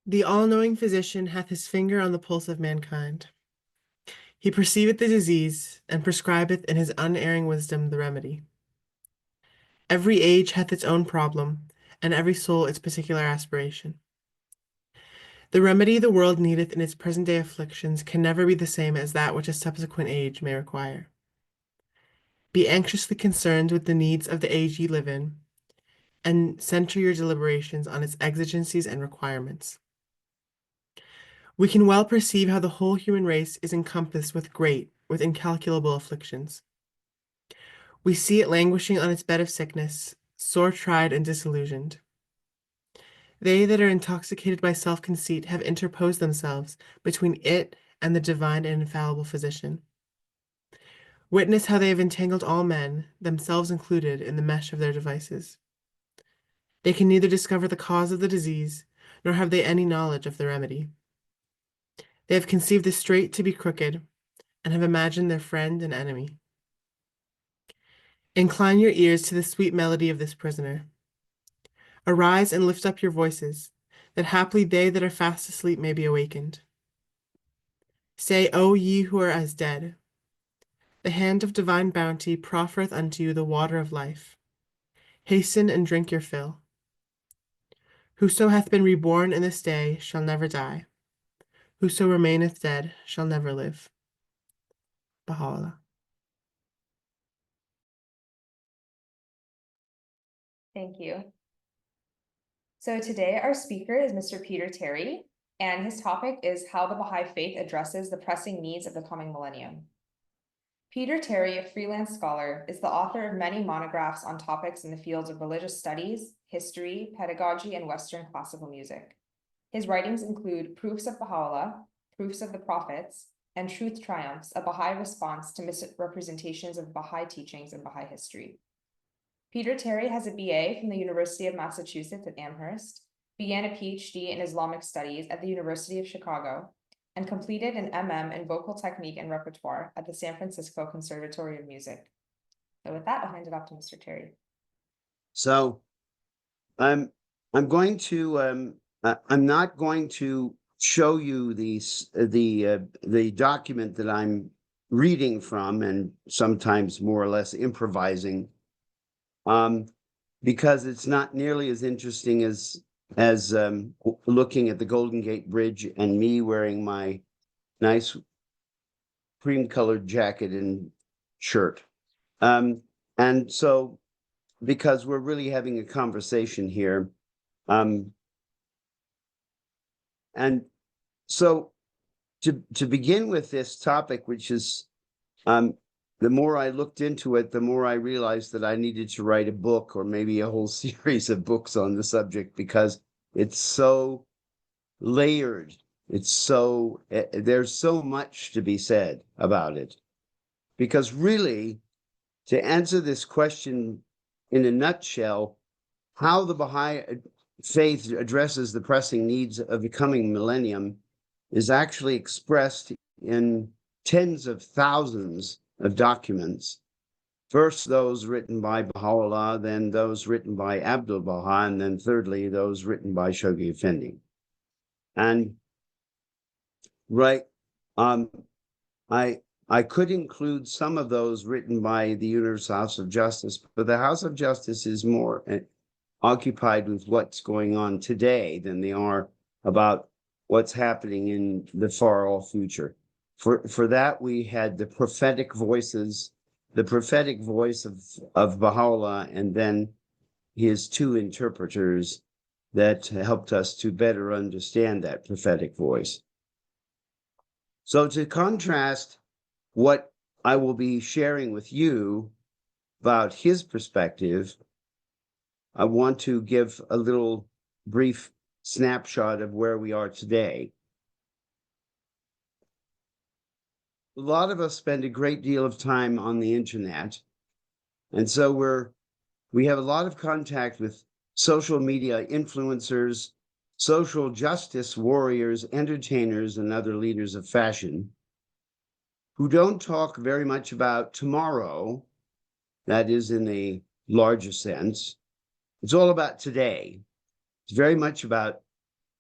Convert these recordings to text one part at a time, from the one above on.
The all-knowing physician hath his finger on the pulse of mankind. He perceiveth the disease, and prescribeth in his unerring wisdom the remedy. Every age hath its own problem, and every soul its particular aspiration. The remedy the world needeth in its present-day afflictions can never be the same as that which a subsequent age may require. Be anxiously concerned with the needs of the age ye live in, and center your deliberations on its exigencies and requirements. We can well perceive how the whole human race is encompassed with incalculable afflictions. We see it languishing on its bed of sickness, sore tried and disillusioned. They that are intoxicated by self-conceit have interposed themselves between it and the divine and infallible physician. Witness how they have entangled all men, themselves included, in the mesh of their devices. They can neither discover the cause of the disease, nor have they any knowledge of the remedy. They have conceived the straight to be crooked, and have imagined their friend an enemy. Incline your ears to the sweet melody of this prisoner. Arise and lift up your voices, that haply they that are fast asleep may be awakened. Say, O ye who are as dead, the hand of divine bounty proffereth unto you the water of life. Hasten and drink your fill. Whoso hath been reborn in this day shall never die. Whoso remaineth dead shall never live. Baha'u'llah. Thank you. So today our speaker is Mr. Peter Terry, and his topic is how the Baha'i Faith addresses the pressing needs of the coming millennium. Peter Terry, a freelance scholar, is the author of many monographs on topics in the fields of religious studies, history, pedagogy, and Western classical music. His writings include Proofs of Baha'u'llah, Proofs of the Prophets, and Truth Triumphs, a Bahá'í Response to Misrepresentations of Baha'i Teachings and Baha'i History. Peter Terry has a BA from the University of Massachusetts at Amherst, began a Ph.D. in Islamic Studies at the University of Chicago, and completed an MM in Vocal Technique and Repertoire at the San Francisco Conservatory of Music. So with that, I'll hand it off to Mr. Terry. So I'm going to I'm not going to show you the document that I'm reading from and sometimes more or less improvising, because it's not nearly as interesting as looking at the Golden Gate Bridge and me wearing my nice cream-colored jacket and shirt. And so, because we're really having a conversation here, and so to begin with this topic, which is the more I looked into it, the more I realized that I needed to write a book or maybe a whole series of books on the subject, because it's so layered. It's so, there's so much to be said about it. Because really, to answer this question in a nutshell, how the Baha'i faith addresses the pressing needs of the coming millennium is actually expressed in tens of thousands of documents. First, those written by Baha'u'llah, then those written by Abdul Baha, and then thirdly, those written by Shoghi Effendi. And I could include some of those written by the Universal House of Justice, but the House of Justice is more occupied with what's going on today than they are about what's happening in the far-off future. For that, we had the prophetic voices, the prophetic voice of Baha'u'llah, and then his two interpreters that helped us to better understand that prophetic voice. So to contrast what I will be sharing with you about his perspective, I want to give a little brief snapshot of where we are today. A lot of us spend a great deal of time on the internet, and so we have a lot of contact with social media influencers, social justice warriors, entertainers, and other leaders of fashion who don't talk very much about tomorrow, that is in a larger sense. It's all about today. It's very much about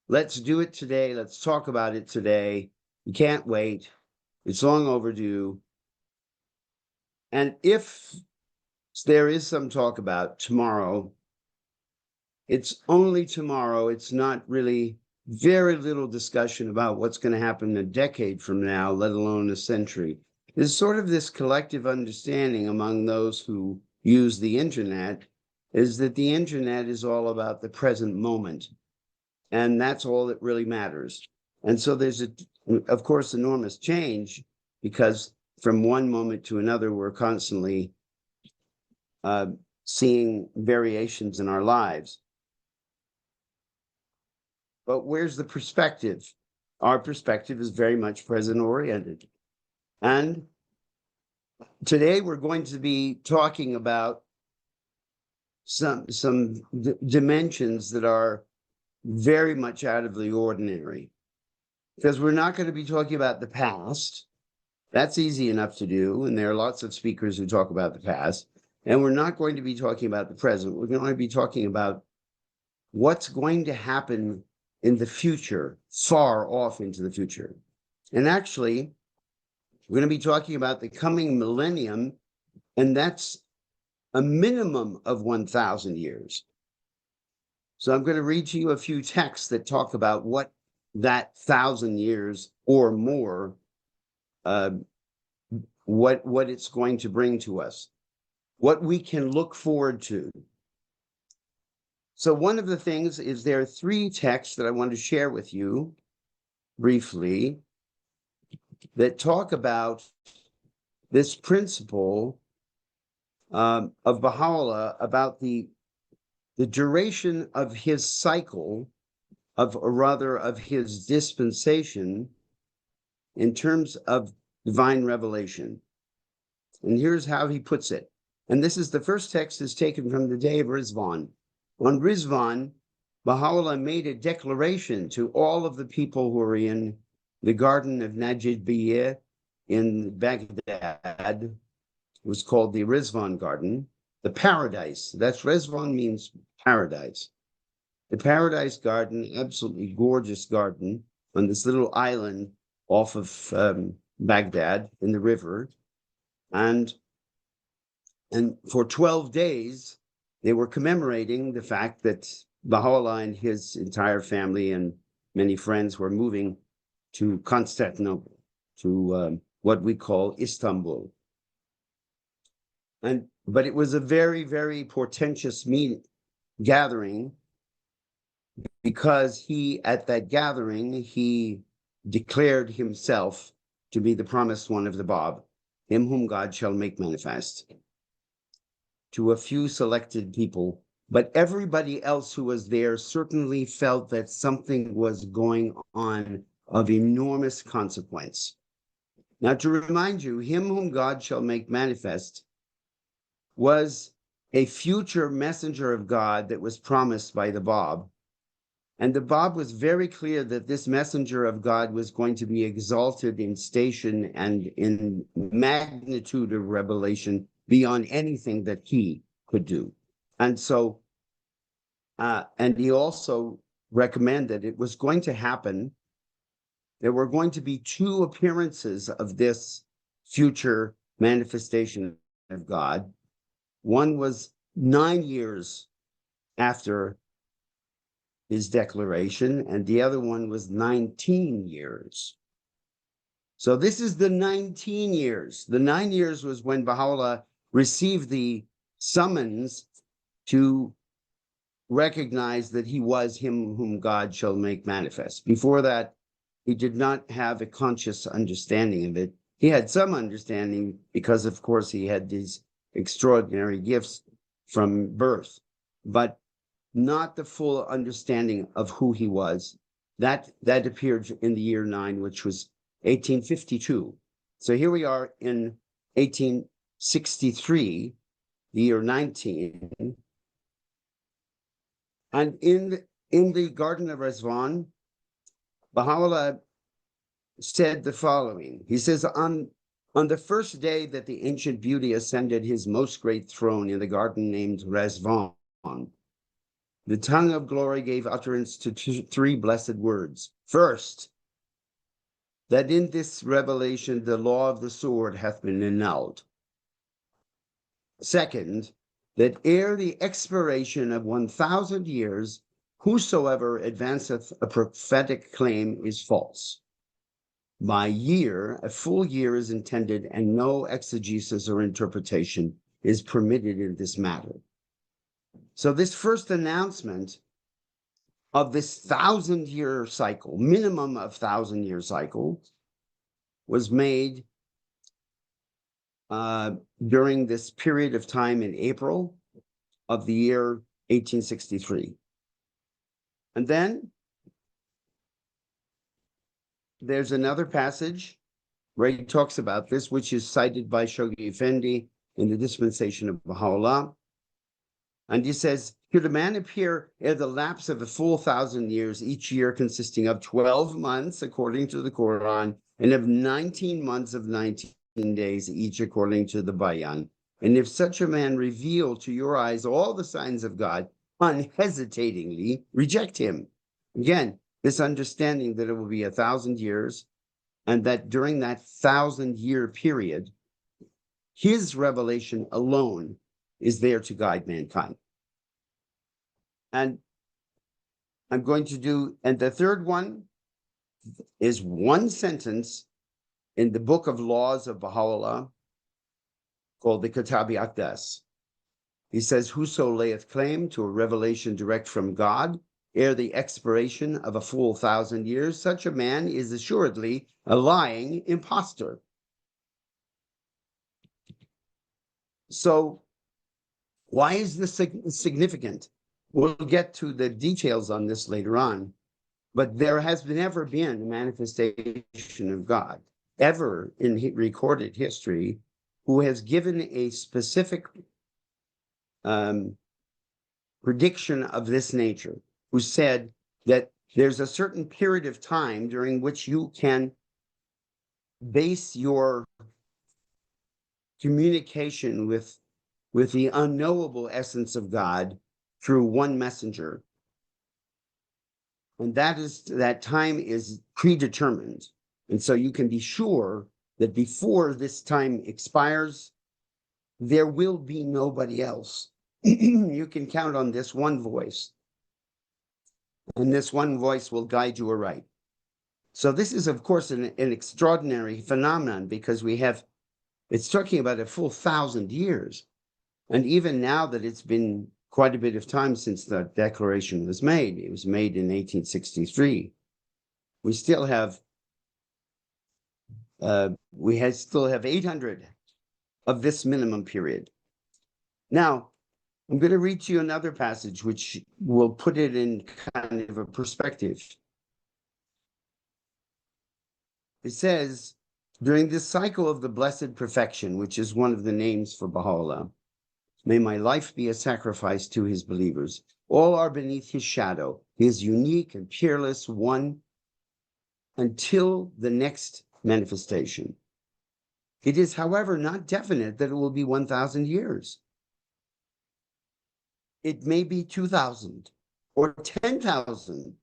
let's do it today. Let's talk about it today. You can't wait. It's long overdue. And if there is some talk about tomorrow, it's only tomorrow. It's not really very little discussion about what's going to happen a decade from now, let alone a century. There's sort of this collective understanding among those who use the internet is that the internet is all about the present moment. And that's all that really matters. And so there's, of course, enormous change because from one moment to another, we're constantly seeing variations in our lives. But where's the perspective? Our perspective is very much present-oriented. And today we're going to be talking about some dimensions that are very much out of the ordinary. Because we're not going to be talking about the past. That's easy enough to do, and there are lots of speakers who talk about the past. And we're not going to be talking about the present. We're going to be talking about what's going to happen in the future, far off into the future. And actually, we're going to be talking about the coming millennium, and that's a minimum of 1,000 years. So I'm going to read to you a few texts that talk about what that 1,000 years or more, what it's going to bring to us, what we can look forward to. So one of the things is there are 3 texts that I want to share with you briefly that talk about this principle of Baha'u'llah, about the duration of his cycle, or rather of his dispensation in terms of divine revelation. And here's how he puts it. And this is the first text is taken from the day of Rizwan. On Rizwan, Baha'u'llah made a declaration to all of the people who were in the garden of Najd in Baghdad. It was called the Rizwan Garden, the paradise. That's Rizwan means paradise. The Paradise Garden, absolutely gorgeous garden on this little island off of Baghdad in the river. And for 12 days, they were commemorating the fact that Baha'u'llah and his entire family and many friends were moving to Constantinople, to what we call Istanbul. But it was a very, very portentous gathering, because at that gathering, he declared himself to be the promised one of the Bab, him whom God shall make manifest, to a few selected people. But everybody else who was there certainly felt that something was going on of enormous consequence. Now, to remind you, him whom God shall make manifest was a future messenger of God that was promised by the Bab. And the Bab was very clear that this messenger of God was going to be exalted in station and in magnitude of revelation beyond anything that he could do. And so, and he also recommended it was going to happen. There were going to be 2 appearances of this future manifestation of God. One was 9 years after his declaration, and the other one was 19 years. So this is the 19 years. The 9 years was when Baha'u'llah received the summons to recognize that he was him whom God shall make manifest. Before that, he did not have a conscious understanding of it. He had some understanding because, of course, he had these extraordinary gifts from birth, but not the full understanding of who he was. That appeared in the year 9, which was 1852. So here we are in 1863, the year 19. And in the Garden of Rizwan, Baha'u'llah said the following. He says, on the first day that the ancient beauty ascended his most great throne in the garden named Rizwan, the tongue of glory gave utterance to three blessed words. First, that in this revelation the law of the sword hath been annulled. Second, that ere the expiration of 1,000 years, whosoever advanceth a prophetic claim is false. By year, a full year is intended, and no exegesis or interpretation is permitted in this matter. So this first announcement of this 1,000-year cycle, minimum of 1,000-year cycle, was made during this period of time in April of the year 1863. And then there's another passage where he talks about this, which is cited by Shoghi Effendi in the Dispensation of Baha'u'llah. And he says, should a man appear ere the lapse of a full 1,000 years, each year consisting of 12 months, according to the Quran, and of 19 months of 19 days, each according to the Bayan. And if such a man reveal to your eyes all the signs of God, unhesitatingly reject him. Again, this understanding that it will be 1,000 years, and that during that 1,000-year period, his revelation alone is there to guide mankind. And I'm going to do, and the third one is one sentence in the book of laws of Baha'u'llah called the Kitabi Aqdas. He says, whoso layeth claim to a revelation direct from God, ere the expiration of a full 1,000 years, such a man is assuredly a lying impostor. So why is this significant? We'll get to the details on this later on, but there has never been a manifestation of God ever in recorded history who has given a specific prediction of this nature, who said that there's a certain period of time during which you can base your communication with the unknowable essence of God through one messenger. And that time is predetermined. And so you can be sure that before this time expires, there will be nobody else. You can count on this one voice. And this one voice will guide you aright. So this is, of course, an extraordinary phenomenon, because it's talking about a full 1,000 years. And even now that it's been quite a bit of time since the declaration was made, it was made in 1863, we still have 800 of this minimum period. Now, I'm going to read to you another passage which will put it in kind of a perspective. It says, during this cycle of the blessed perfection, which is one of the names for Baha'u'llah, may my life be a sacrifice to his believers. All are beneath his shadow. He is unique and peerless, one until the next manifestation. It is, however, not definite that it will be 1,000 years. It may be 2,000 or 10,000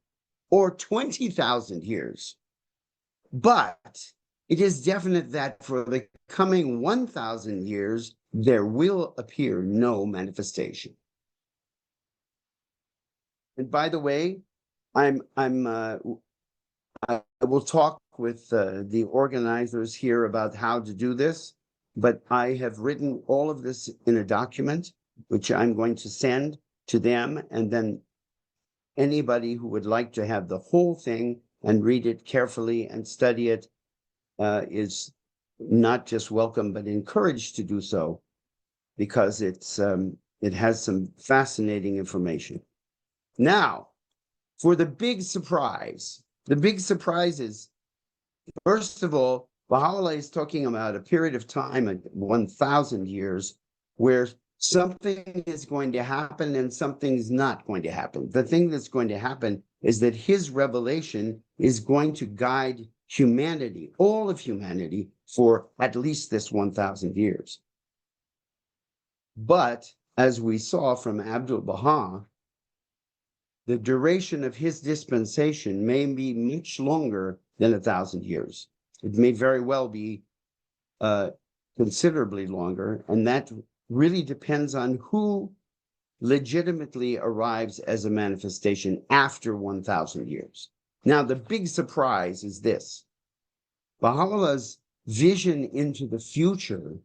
or 20,000 years. But it is definite that for the coming 1,000 years, there will appear no manifestation. And by the way, I will talk with the organizers here about how to do this, but I have written all of this in a document, which I'm going to send to them, and then anybody who would like to have the whole thing and read it carefully and study it is not just welcome, but encouraged to do so, because it has some fascinating information. Now, for the big surprise is, first of all, Baha'u'llah is talking about a period of time, 1,000 years, where something is going to happen and something's not going to happen. The thing that's going to happen is that his revelation is going to guide humanity, all of humanity, for at least this 1,000 years. But as we saw from Abdul Baha, the duration of his dispensation may be much longer than 1,000 years. It may very well be considerably longer, and that really depends on who legitimately arrives as a manifestation after 1,000 years. Now, the big surprise is this. Baha'u'llah's vision into the future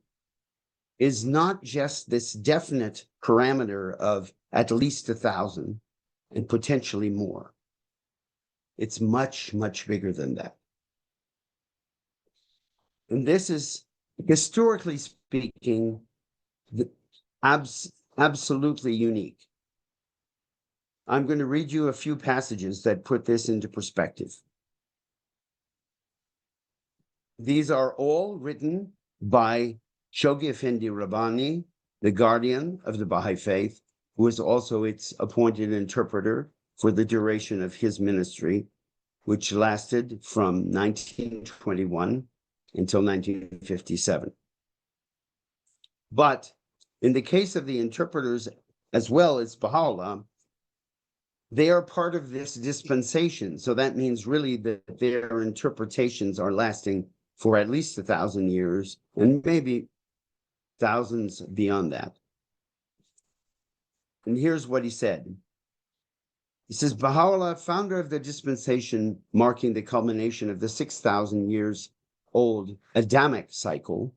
is not just this definite parameter of at least 1,000 and potentially more. It's much, much bigger than that. And this is, historically speaking, absolutely unique. I'm going to read you a few passages that put this into perspective. These are all written by Shoghi Effendi Rabbani, the guardian of the Bahá'í Faith, who is also its appointed interpreter for the duration of his ministry, which lasted from 1921 until 1957. But in the case of the interpreters, as well as Baha'u'llah, they are part of this dispensation. So that means really that their interpretations are lasting for at least 1,000 years and maybe thousands beyond that. And here's what he said. He says, Baha'u'llah, founder of the dispensation marking the culmination of the 6,000 years old Adamic cycle,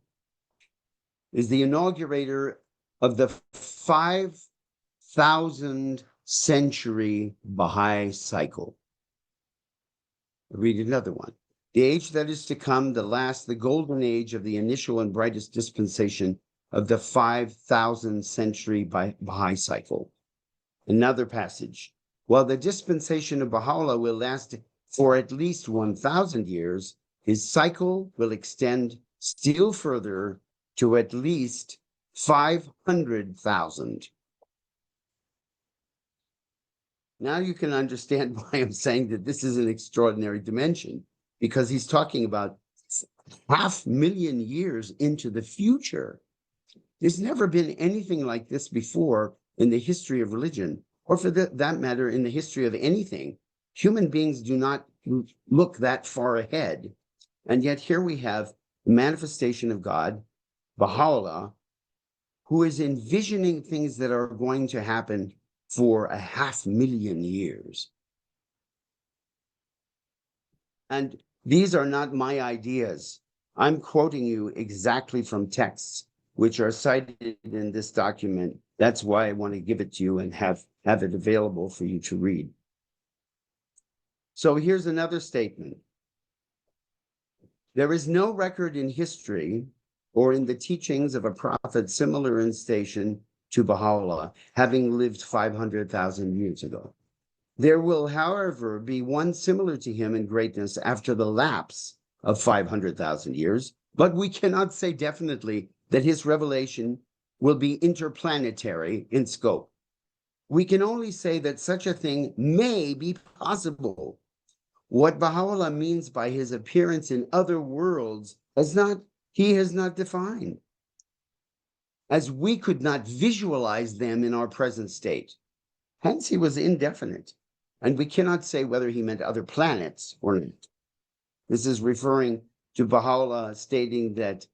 is the inaugurator of the 5,000 century Baha'i cycle. I'll read another one. The age that is to come, the last, the golden age of the initial and brightest dispensation of the 5,000 century Baha'i cycle. Another passage. While the dispensation of Baha'u'llah will last for at least 1,000 years, his cycle will extend still further to at least 500,000. Now you can understand why I'm saying that this is an extraordinary dimension, because he's talking about 500,000 years into the future. There's never been anything like this before in the history of religion, or for that matter, in the history of anything. Human beings do not look that far ahead. And yet here we have the manifestation of God, Baha'u'llah, who is envisioning things that are going to happen for 500,000 years. And these are not my ideas. I'm quoting you exactly from texts which are cited in this document. That's why I want to give it to you and have it available for you to read. So here's another statement. There is no record in history or in the teachings of a prophet similar in station to Baha'u'llah, having lived 500,000 years ago. There will, however, be one similar to him in greatness after the lapse of 500,000 years, but we cannot say definitely that his revelation will be interplanetary in scope. We can only say that such a thing may be possible. What Baha'u'llah means by his appearance in other worlds he has not defined, as we could not visualize them in our present state. Hence, he was indefinite, and we cannot say whether he meant other planets or not. This is referring to Baha'u'llah stating that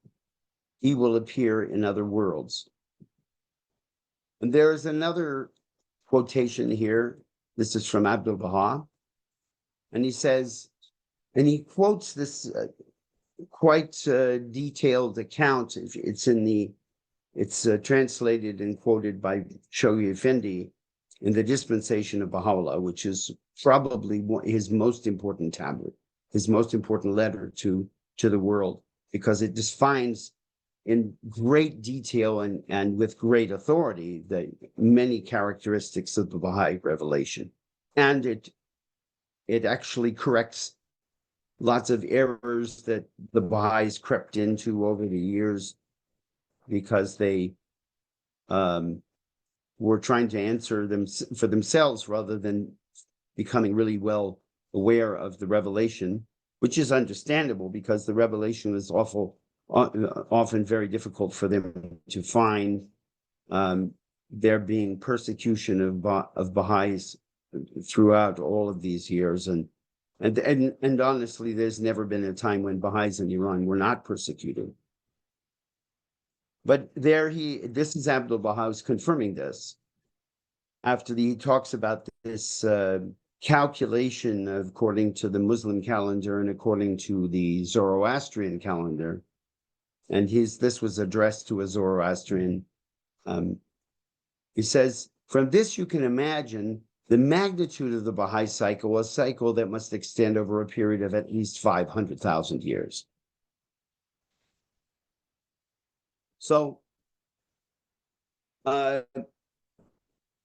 he will appear in other worlds. And there is another quotation here. This is from Abdul Baha. And he says, and he quotes this quite detailed account. It's translated and quoted by Shoghi Effendi in the dispensation of Baha'u'llah, which is probably his most important tablet, his most important letter to the world, because it defines in great detail and with great authority the many characteristics of the Baha'i revelation. And it actually corrects lots of errors that the Baha'is crept into over the years, because they were trying to answer them for themselves rather than becoming really well aware of the revelation, which is understandable because the revelation is often very difficult for them to find. There being persecution of Baha'is throughout all of these years. And honestly, there's never been a time when Baha'is in Iran were not persecuted. But this is Abdul Baha who's confirming this. After he talks about this calculation according to the Muslim calendar and according to the Zoroastrian calendar, and this was addressed to a Zoroastrian. He says, from this you can imagine the magnitude of the Baha'i cycle, a cycle that must extend over a period of at least 500,000 years. So I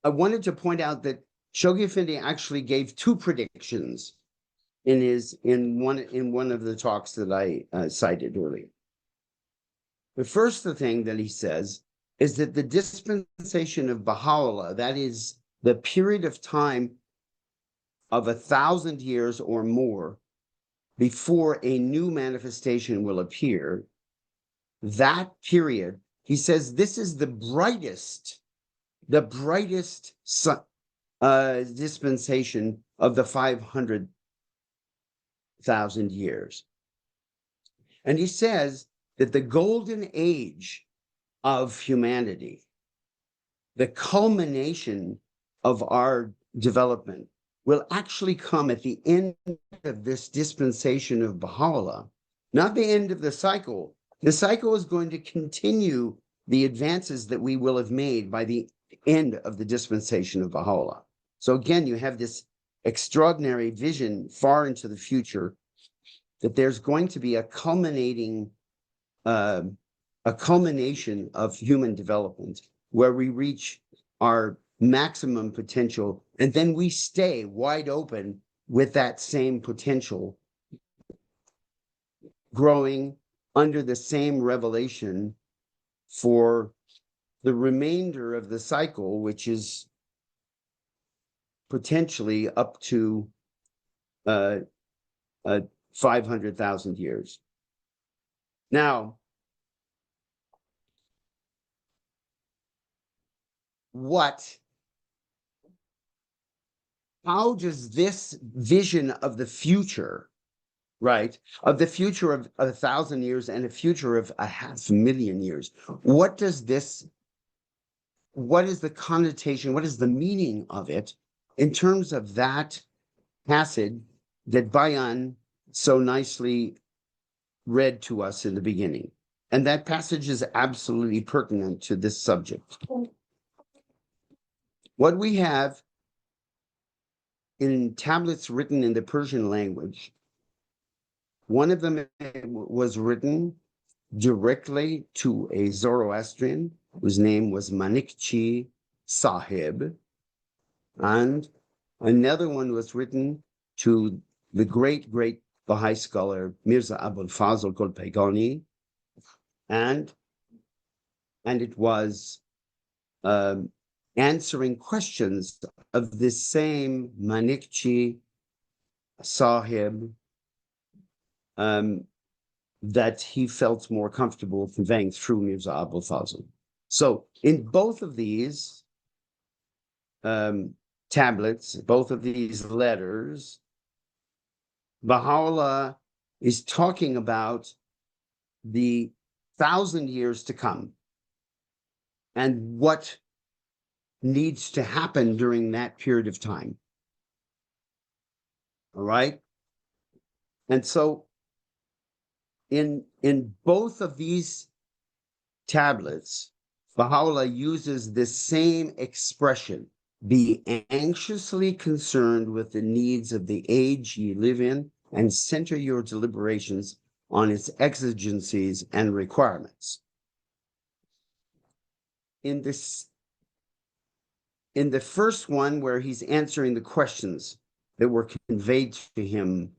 wanted to point out that Shoghi Effendi actually gave two predictions in one of the talks that I cited earlier. The first thing that he says is that the dispensation of Baha'u'llah, that is the period of time of 1,000 years or more before a new manifestation will appear, that period, he says, this is the brightest dispensation of the 500,000 years. And he says that the golden age of humanity, the culmination of our development, will actually come at the end of this dispensation of Baha'u'llah, not the end of the cycle. The cycle is going to continue the advances that we will have made by the end of the dispensation of Baha'u'llah. So again, you have this extraordinary vision far into the future that there's going to be a culmination of human development where we reach our maximum potential, and then we stay wide open with that same potential, growing under the same revelation for the remainder of the cycle, which is potentially up to 500,000 years. Now, how does this vision of the future, right, of the future of 1,000 years and a future of 500,000 years, what is the connotation, what is the meaning of it in terms of that passage that Bayan so nicely read to us in the beginning? And that passage is absolutely pertinent to this subject. What we have in tablets written in the Persian language, one of them was written directly to a Zoroastrian whose name was Manikchi Sahib, and another one was written to the great Baha'i scholar Mirza Abul Fazl Golpaygani, and it was answering questions of this same Manikchi Sahib that he felt more comfortable conveying through Mirza Abul Fazl. So in both of these tablets, both of these letters, Baha'u'llah is talking about the 1,000 years to come and what needs to happen during that period of time. All right? And so in both of these tablets, Baha'u'llah uses the same expression: be anxiously concerned with the needs of the age ye live in and center your deliberations on its exigencies and requirements. In the first one, where he's answering the questions that were conveyed to him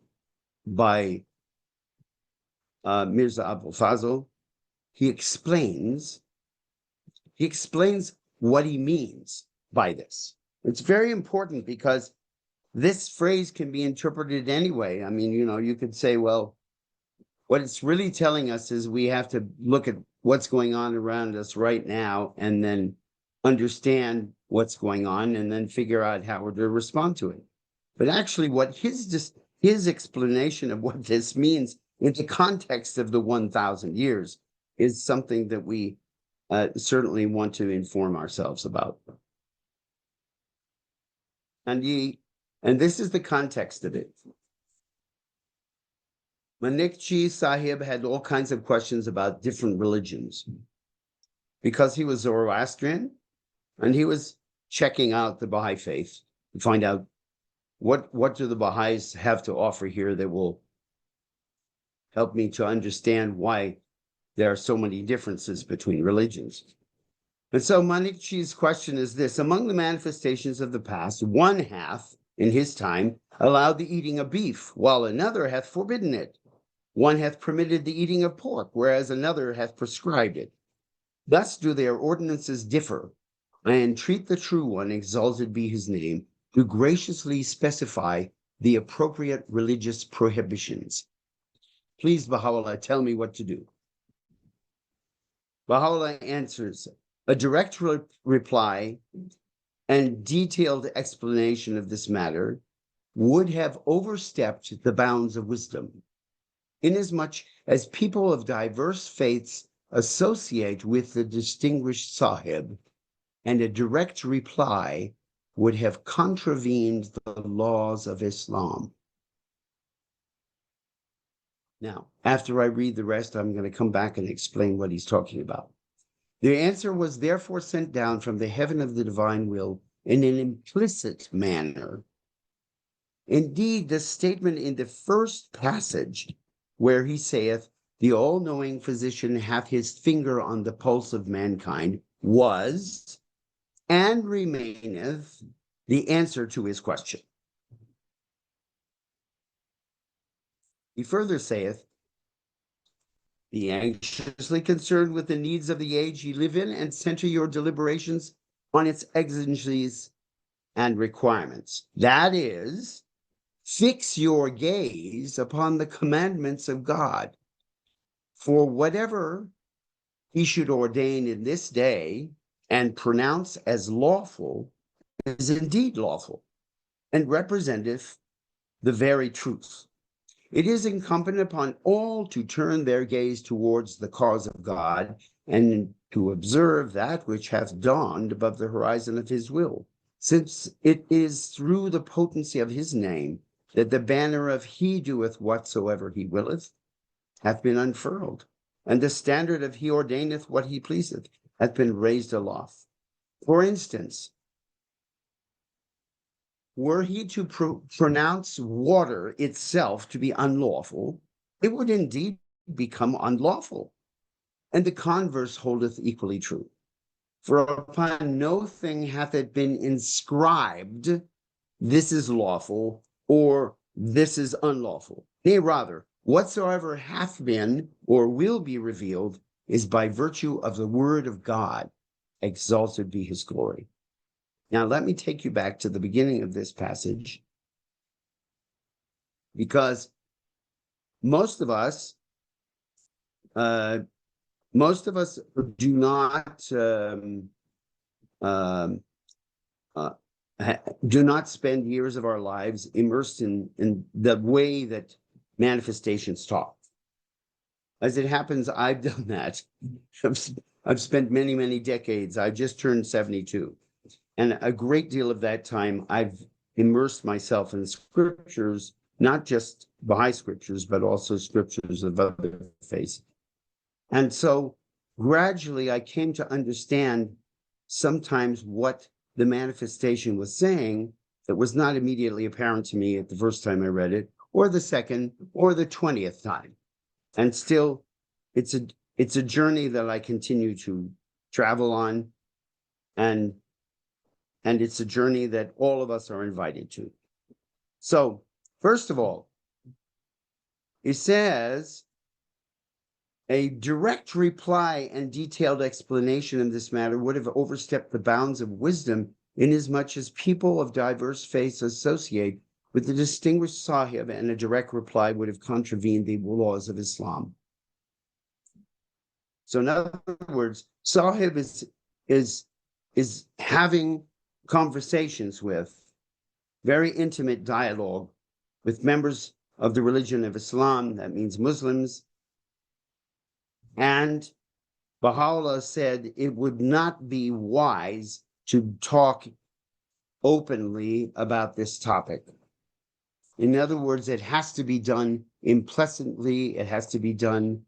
by Mirza Abul Fazl, he explains what he means by this. It's very important because this phrase can be interpreted anyway. I mean, you could say, well, what it's really telling us is we have to look at what's going on around us right now and then understand what's going on and then figure out how to respond to it. But actually, what his explanation of what this means in the context of the 1,000 years is something that we certainly want to inform ourselves about. And this is the context of it. Manikji Sahib had all kinds of questions about different religions because he was Zoroastrian and he was checking out the Baha'i faith to find out what do the Baha'is have to offer here that will help me to understand why there are so many differences between religions. And so Manikji's question is this: among the manifestations of the past, one hath, in his time, allowed the eating of beef, while another hath forbidden it. One hath permitted the eating of pork, whereas another hath prescribed it. Thus do their ordinances differ. I entreat the true one, exalted be his name, to graciously specify the appropriate religious prohibitions. Please, Baha'u'llah, tell me what to do. Baha'u'llah answers, a direct reply and detailed explanation of this matter would have overstepped the bounds of wisdom, inasmuch as people of diverse faiths associate with the distinguished Sahib, and a direct reply would have contravened the laws of Islam. Now, after I read the rest, I'm going to come back and explain what he's talking about. The answer was therefore sent down from the heaven of the divine will in an implicit manner. Indeed, the statement in the first passage, where he saith, the all-knowing physician hath his finger on the pulse of mankind, was and remaineth the answer to his question. He further saith, be anxiously concerned with the needs of the age ye live in, and center your deliberations on its exigencies and requirements. That is, fix your gaze upon the commandments of God. For whatever he should ordain in this day and pronounce as lawful is indeed lawful, and representeth the very truth. It is incumbent upon all to turn their gaze towards the cause of God and to observe that which hath dawned above the horizon of his will, since it is through the potency of his name that the banner of he doeth whatsoever he willeth hath been unfurled, and the standard of he ordaineth what he pleaseth hath been raised aloft. For instance, were he to pronounce water itself to be unlawful, it would indeed become unlawful, and the converse holdeth equally true. For upon no thing hath it been inscribed, this is lawful, or this is unlawful. Nay, rather, whatsoever hath been or will be revealed is by virtue of the word of God, exalted be his glory. Now, let me take you back to the beginning of this passage, because most of us do not do not spend years of our lives immersed in the way that manifestations talk. As it happens, I've done that. I've spent many, many decades. I just turned 72. And a great deal of that time, I've immersed myself in scriptures, not just Baha'i scriptures, but also scriptures of other faiths. And so gradually I came to understand sometimes what the manifestation was saying that was not immediately apparent to me at the first time I read it, or the second, or the 20th time. And still, it's a journey that I continue to travel on, and it's a journey that all of us are invited to. So, first of all, it says, a direct reply and detailed explanation in this matter would have overstepped the bounds of wisdom, inasmuch as people of diverse faiths associate with the distinguished Sahib, and a direct reply would have contravened the laws of Islam. So in other words, Sahib is is having conversations with, very intimate dialogue with members of the religion of Islam, that means Muslims. And Baha'u'llah said it would not be wise to talk openly about this topic. In other words, it has to be done implicitly, it has to be done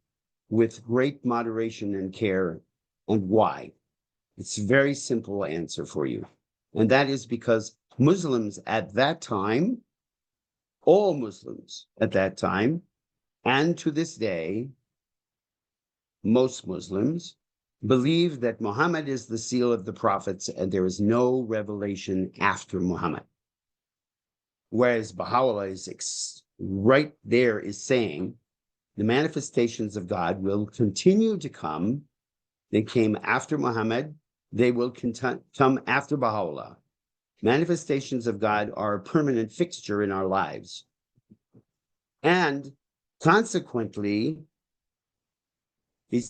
with great moderation and care. And why? It's a very simple answer for you. And that is because Muslims at that time, all Muslims at that time, and to this day, most Muslims believe that Muhammad is the seal of the prophets and there is no revelation after Muhammad. Whereas Baha'u'llah is right there is saying the manifestations of God will continue to come. They came after Muhammad. They will come after Baha'u'llah. Manifestations of God are a permanent fixture in our lives. And consequently, he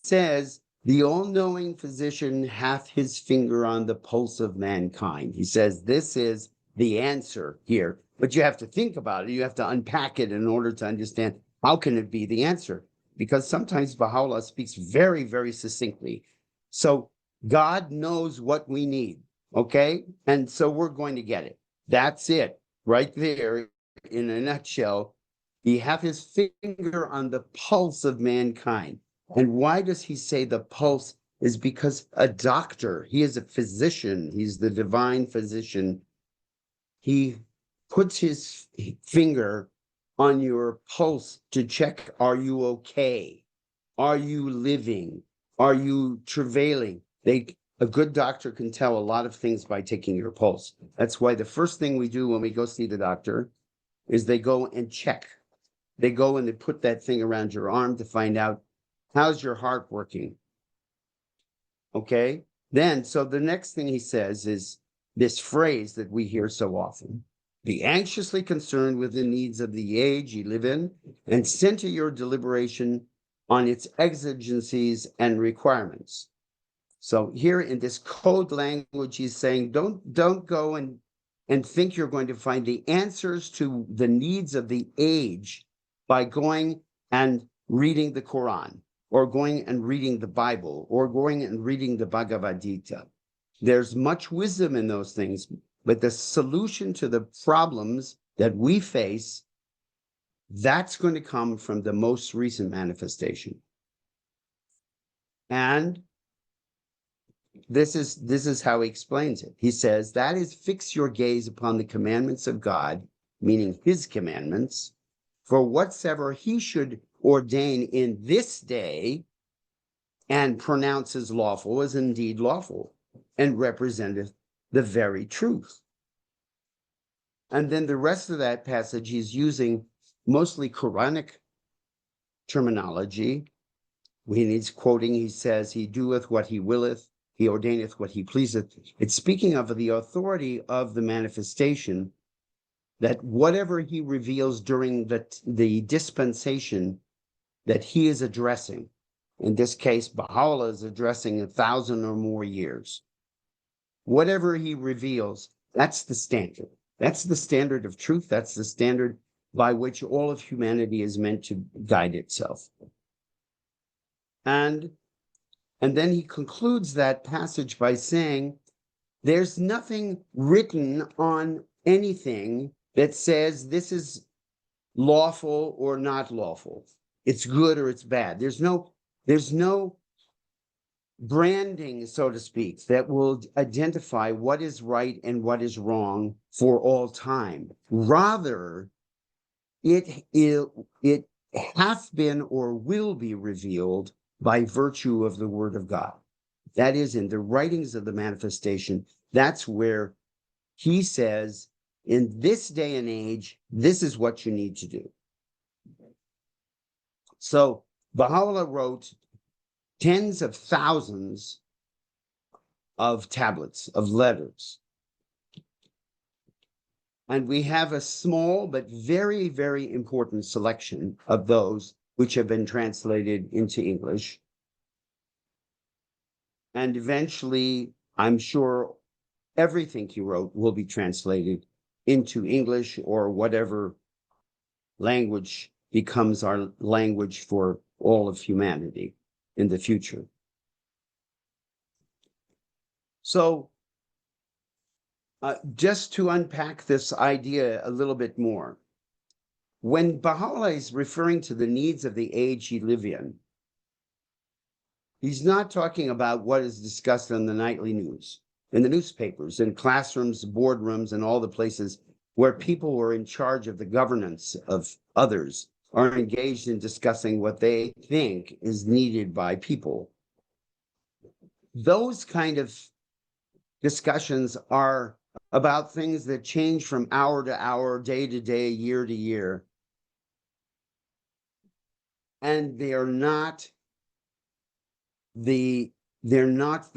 says, the all-knowing physician hath his finger on the pulse of mankind. He says, this is the answer here. But you have to think about it. You have to unpack it in order to understand how can it be the answer? Because sometimes Baha'u'llah speaks very, very succinctly. So God knows what we need, okay? And so we're going to get it. That's it, right there in a nutshell. He hath his finger on the pulse of mankind. And why does he say the pulse? Is because a doctor, he is a physician, he's the divine physician. He puts his finger on your pulse to check, are you okay? Are you living? Are you travailing? A good doctor can tell a lot of things by taking your pulse. That's why the first thing we do when we go see the doctor is they go and check. They go and they put that thing around your arm to find out, how's your heart working? Okay? Then, so the next thing he says is this phrase that we hear so often. Be anxiously concerned with the needs of the age you live in and center your deliberation on its exigencies and requirements. So here in this code language, he's saying, don't go and think you're going to find the answers to the needs of the age by going and reading the Quran, or going and reading the Bible, or going and reading the Bhagavad Gita. There's much wisdom in those things, but the solution to the problems that we face, that's going to come from the most recent manifestation. And this is how he explains it. He says, that is, fix your gaze upon the commandments of God, meaning his commandments, for whatsoever he should ordain in this day and pronounces lawful is indeed lawful and representeth the very truth. And then the rest of that passage, he's using mostly Quranic terminology. When he's quoting, he says, he doeth what he willeth, he ordaineth what he pleaseth. It's speaking of the authority of the manifestation, that whatever he reveals during the dispensation that he is addressing, in this case, Baha'u'llah is addressing 1,000 or more years. Whatever he reveals, that's the standard. That's the standard of truth. That's the standard by which all of humanity is meant to guide itself. And then he concludes that passage by saying, there's nothing written on anything that says this is lawful or not lawful. It's good or it's bad. There's no branding, so to speak, that will identify what is right and what is wrong for all time. Rather, it hath been or will be revealed by virtue of the word of God. That is, in the writings of the manifestation, that's where he says, in this day and age, this is what you need to do. So Baha'u'llah wrote tens of thousands of tablets, of letters. And we have a small but very, very important selection of those which have been translated into English. And eventually I'm sure everything he wrote will be translated into English or whatever language becomes our language for all of humanity in the future. So just to unpack this idea a little bit more, when Baha'u'llah is referring to the needs of the age he live in, he's not talking about what is discussed in the nightly news, in the newspapers, in classrooms, boardrooms, and all the places where people who are in charge of the governance of others are engaged in discussing what they think is needed by people. Those kind of discussions are about things that change from hour to hour, day to day, year to year. And they're not the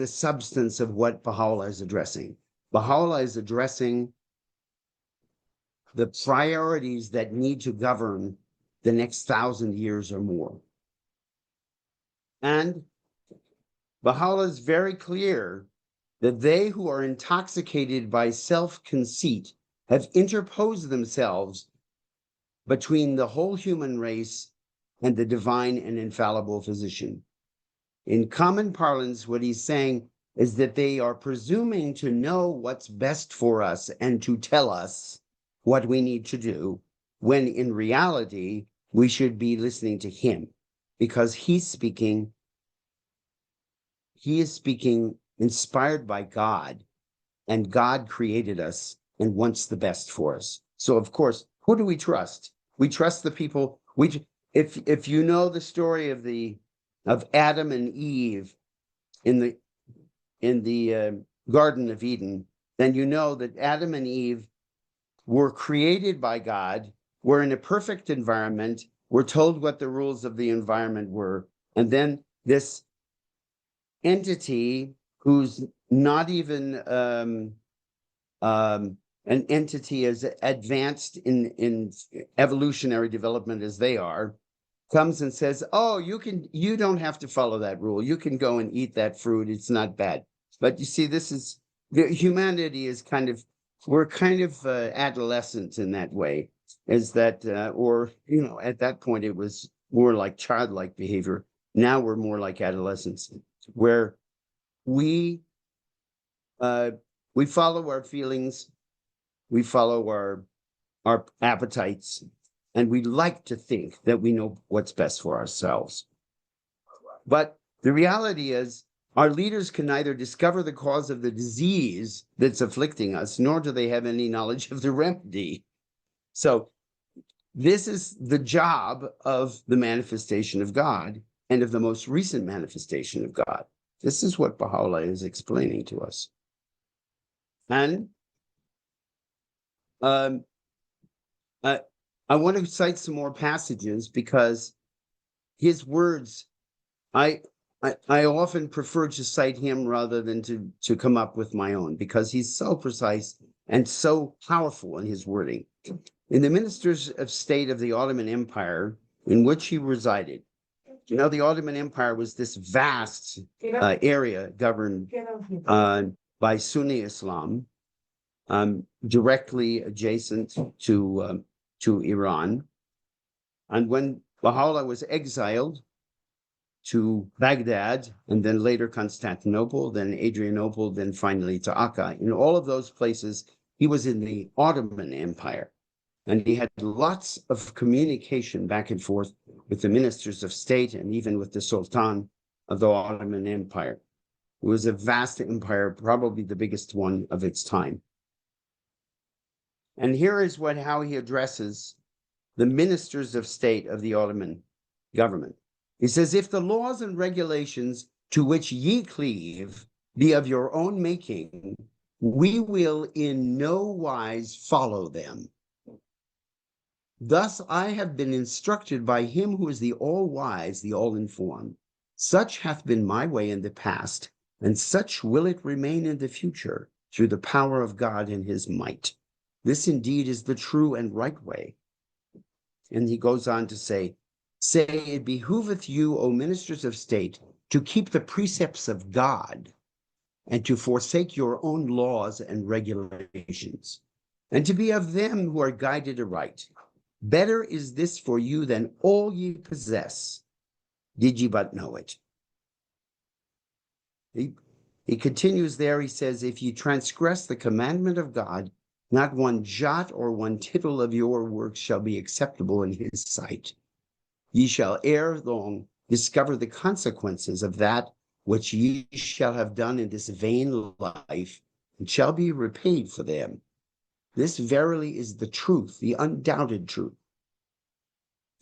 substance of what Baha'u'llah is addressing. Baha'u'llah is addressing the priorities that need to govern the next 1,000 years or more. And Baha'u'llah is very clear that they who are intoxicated by self-conceit have interposed themselves between the whole human race and the divine and infallible physician. In common parlance, what he's saying is that they are presuming to know what's best for us and to tell us what we need to do, when in reality, we should be listening to him, because he is speaking inspired by God, and God created us and wants the best for us. So of course, who do we trust? We trust the people. If you know the story of Adam and Eve in the Garden of Eden, then you know that Adam and Eve were created by God, were in a perfect environment, were told what the rules of the environment were, and then this entity who's not even an entity as advanced in evolutionary development as they are, comes and says, oh, you don't have to follow that rule. You can go and eat that fruit. It's not bad. But you see, humanity is we're kind of adolescent in that way, is that, or, at that point it was more like childlike behavior. Now we're more like adolescents, where we follow our feelings, we follow our appetites, and we like to think that we know what's best for ourselves. But the reality is, our leaders can neither discover the cause of the disease that's afflicting us, nor do they have any knowledge of the remedy. So this is the job of the manifestation of God and of the most recent manifestation of God. This is what Baha'u'llah is explaining to us. And I want to cite some more passages, because his words, I often prefer to cite him rather than to come up with my own, because he's so precise and so powerful in his wording. In the Ministers of State of the Ottoman Empire, in which he resided, the Ottoman Empire was this vast area governed by Sunni Islam, directly adjacent to Iran. And when Baha'u'llah was exiled to Baghdad, and then later Constantinople, then Adrianople, then finally to Akka, in all of those places, he was in the Ottoman Empire. And he had lots of communication back and forth with the ministers of state and even with the Sultan of the Ottoman Empire. It was a vast empire, probably the biggest one of its time. And here is how he addresses the ministers of state of the Ottoman government. He says, if the laws and regulations to which ye cleave be of your own making, we will in no wise follow them. Thus I have been instructed by him who is the all-wise, the all-informed. Such hath been my way in the past, and such will it remain in the future, through the power of God and his might. This indeed is the true and right way. And he goes on to say, it behooveth you, O ministers of state, to keep the precepts of God and to forsake your own laws and regulations, and to be of them who are guided aright. Better is this for you than all ye possess, did ye but know it. He continues there, he says, if ye transgress the commandment of God, not one jot or one tittle of your works shall be acceptable in his sight. Ye shall ere long discover the consequences of that which ye shall have done in this vain life, and shall be repaid for them. This verily is the truth, the undoubted truth.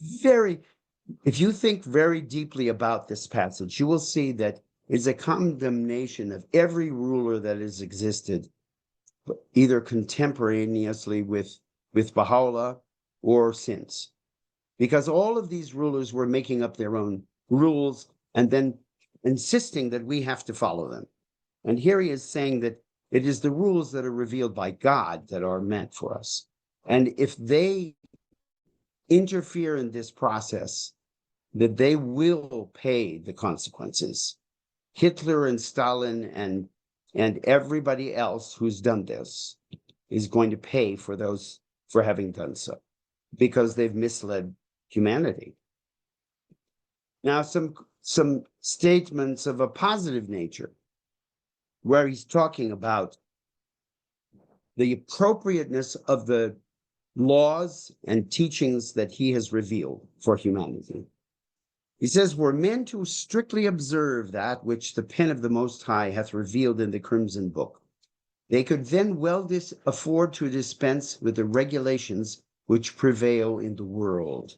If you think very deeply about this passage, you will see that it's a condemnation of every ruler that has existed, either contemporaneously with Baha'u'llah or since. Because all of these rulers were making up their own rules and then insisting that we have to follow them. And here he is saying that it is the rules that are revealed by God that are meant for us. And if they interfere in this process, that they will pay the consequences. Hitler and Stalin and everybody else who's done this is going to pay for having done so, because they've misled humanity. Now, some statements of a positive nature, where he's talking about the appropriateness of the laws and teachings that he has revealed for humanity. He says, were men to strictly observe that which the pen of the Most High hath revealed in the Crimson Book, they could then well afford to dispense with the regulations which prevail in the world.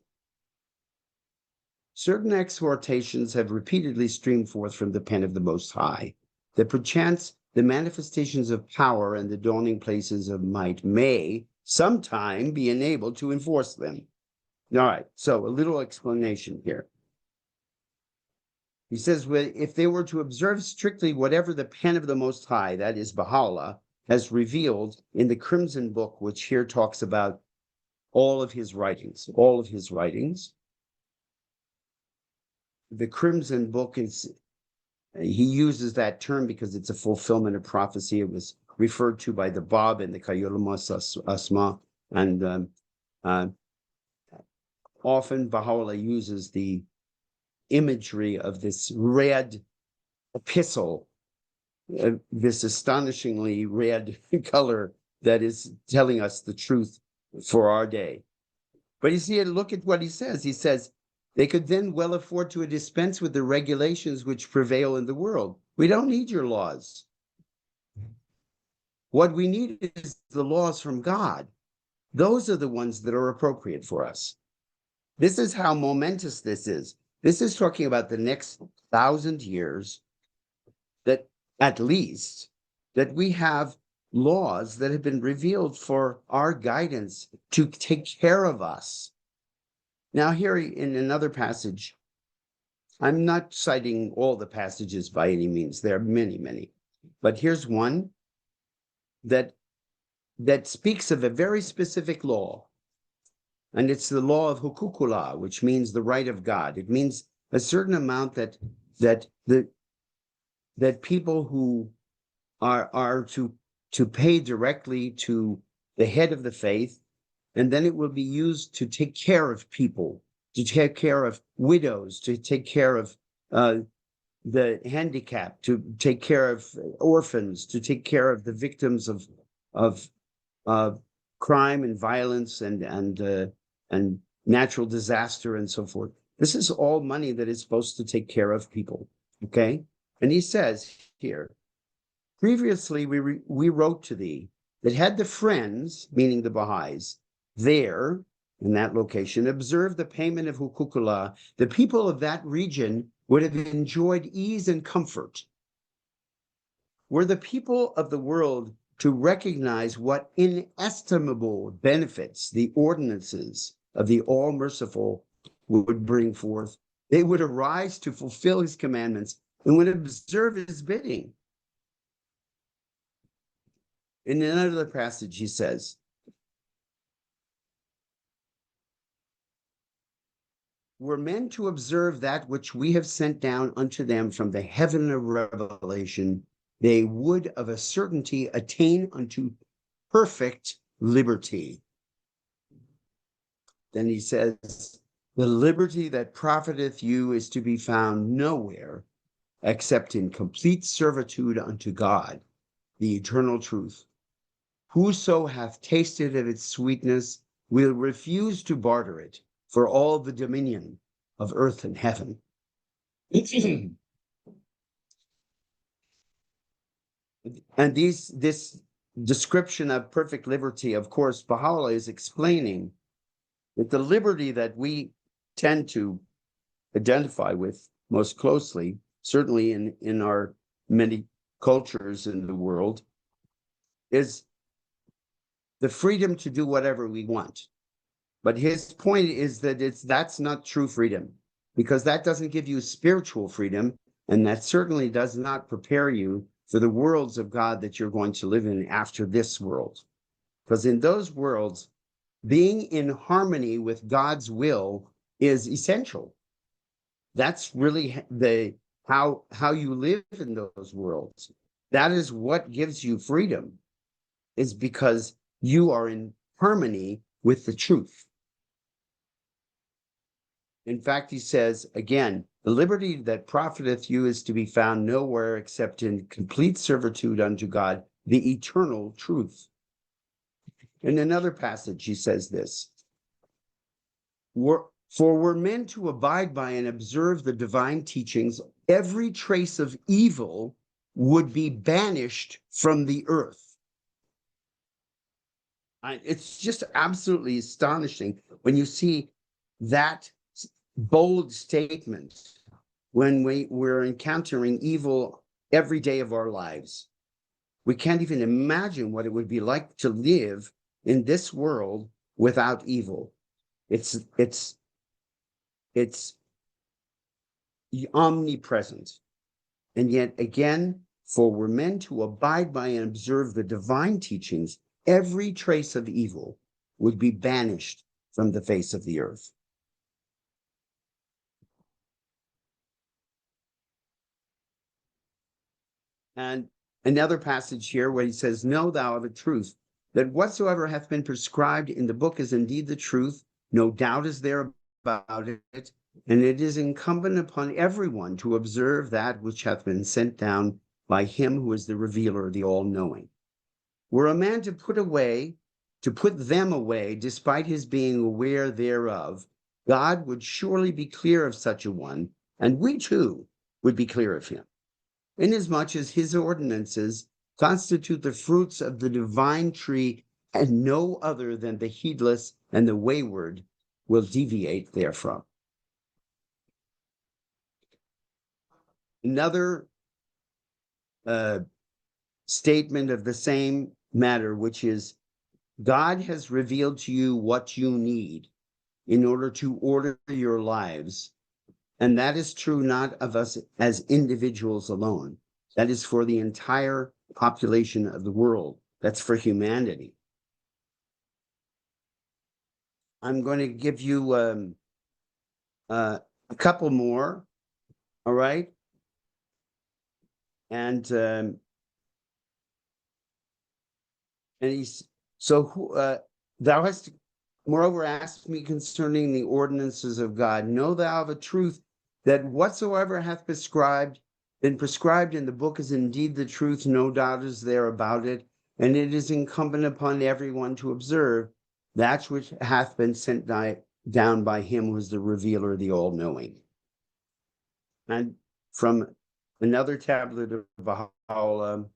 Certain exhortations have repeatedly streamed forth from the pen of the Most High, that perchance the manifestations of power and the dawning places of might may sometime be enabled to enforce them. All right, so a little explanation here. He says, if they were to observe strictly whatever the pen of the Most High, that is Baha'u'llah, has revealed in the Crimson Book, which here talks about all of his writings. The Crimson Book he uses that term because it's a fulfillment of prophecy. It was referred to by the Bab and the Qayyulamas Asma, and often Baha'u'llah uses the imagery of this red epistle, this astonishingly red color that is telling us the truth for our day. But you see, look at what he says. He says, they could then well afford to dispense with the regulations which prevail in the world. We don't need your laws. What we need is the laws from God. Those are the ones that are appropriate for us. This is how momentous this is. This is talking about the next 1,000 years, that at least, that we have laws that have been revealed for our guidance to take care of us. Now, here in another passage, I'm not citing all the passages by any means. There are many, many. But here's one that speaks of a very specific law. And it's the law of hukukullah, which means the right of God. It means a certain amount that people who are to pay directly to the head of the faith, and then it will be used to take care of people, to take care of widows, to take care of the handicapped, to take care of orphans, to take care of the victims of crime and violence and natural disaster and so forth. This is all money that is supposed to take care of people, okay? And he says here, previously we wrote to thee that had the friends, meaning the Baha'is, there in that location, observed the payment of hukukullah, the people of that region would have enjoyed ease and comfort. Were the people of the world to recognize what inestimable benefits the ordinances of the All-Merciful would bring forth, they would arise to fulfill his commandments and would observe his bidding. In another passage, he says, were men to observe that which we have sent down unto them from the heaven of revelation, they would of a certainty attain unto perfect liberty. Then he says, the liberty that profiteth you is to be found nowhere except in complete servitude unto God, the eternal truth. Whoso hath tasted of its sweetness will refuse to barter it for all the dominion of earth and heaven. And this description of perfect liberty, of course, Baha'u'llah is explaining that the liberty that we tend to identify with most closely, certainly in our many cultures in the world, is the freedom to do whatever we want. But his point is that that's not true freedom, because that doesn't give you spiritual freedom, and that certainly does not prepare you for the worlds of God that you're going to live in after this world. Because in those worlds, being in harmony with God's will is essential. That's really how you live in those worlds. That is what gives you freedom, is because you are in harmony with the truth. In fact, he says, again, the liberty that profiteth you is to be found nowhere except in complete servitude unto God, the eternal truth. In another passage, he says this, for were men to abide by and observe the divine teachings, every trace of evil would be banished from the earth. It's just absolutely astonishing when you see that bold statement when we're encountering evil every day of our lives. We can't even imagine what it would be like to live in this world without evil. It's omnipresent. And yet again, for were men to abide by and observe the divine teachings, every trace of evil would be banished from the face of the earth. And another passage here where he says, know thou of a truth, that whatsoever hath been prescribed in the book is indeed the truth, no doubt is there about it, and it is incumbent upon everyone to observe that which hath been sent down by him who is the revealer, the all-knowing. Were a man to put them away, despite his being aware thereof, God would surely be clear of such a one, and we too would be clear of him, inasmuch as his ordinances constitute the fruits of the divine tree, and no other than the heedless and the wayward will deviate therefrom. Another statement of the same matter, which is, God has revealed to you what you need in order to order your lives. And that is true not of us as individuals alone. That is for the entire population of the world. That's for humanity. I'm going to give you a couple more, all right? And he's, so thou hast moreover asked me concerning the ordinances of God. Know thou of a truth that whatsoever hath been prescribed in the book is indeed the truth, no doubt is there about it, and it is incumbent upon everyone to observe that which hath been sent down by him who is the revealer, the all-knowing. And from another tablet of Baha'u'llah,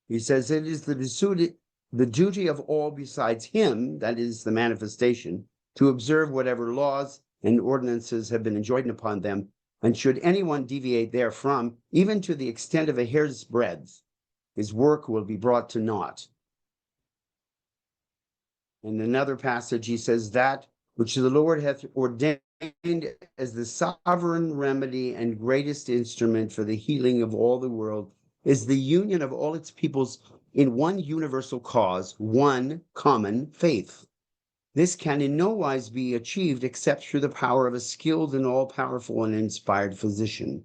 he says, it is the duty of all besides him, that is the manifestation, to observe whatever laws and ordinances have been enjoined upon them, and should anyone deviate therefrom, even to the extent of a hair's breadth, his work will be brought to naught. In another passage, he says, that which the Lord hath ordained as the sovereign remedy and greatest instrument for the healing of all the world is the union of all its peoples in one universal cause, one common faith. This can in no wise be achieved except through the power of a skilled and all-powerful and inspired physician.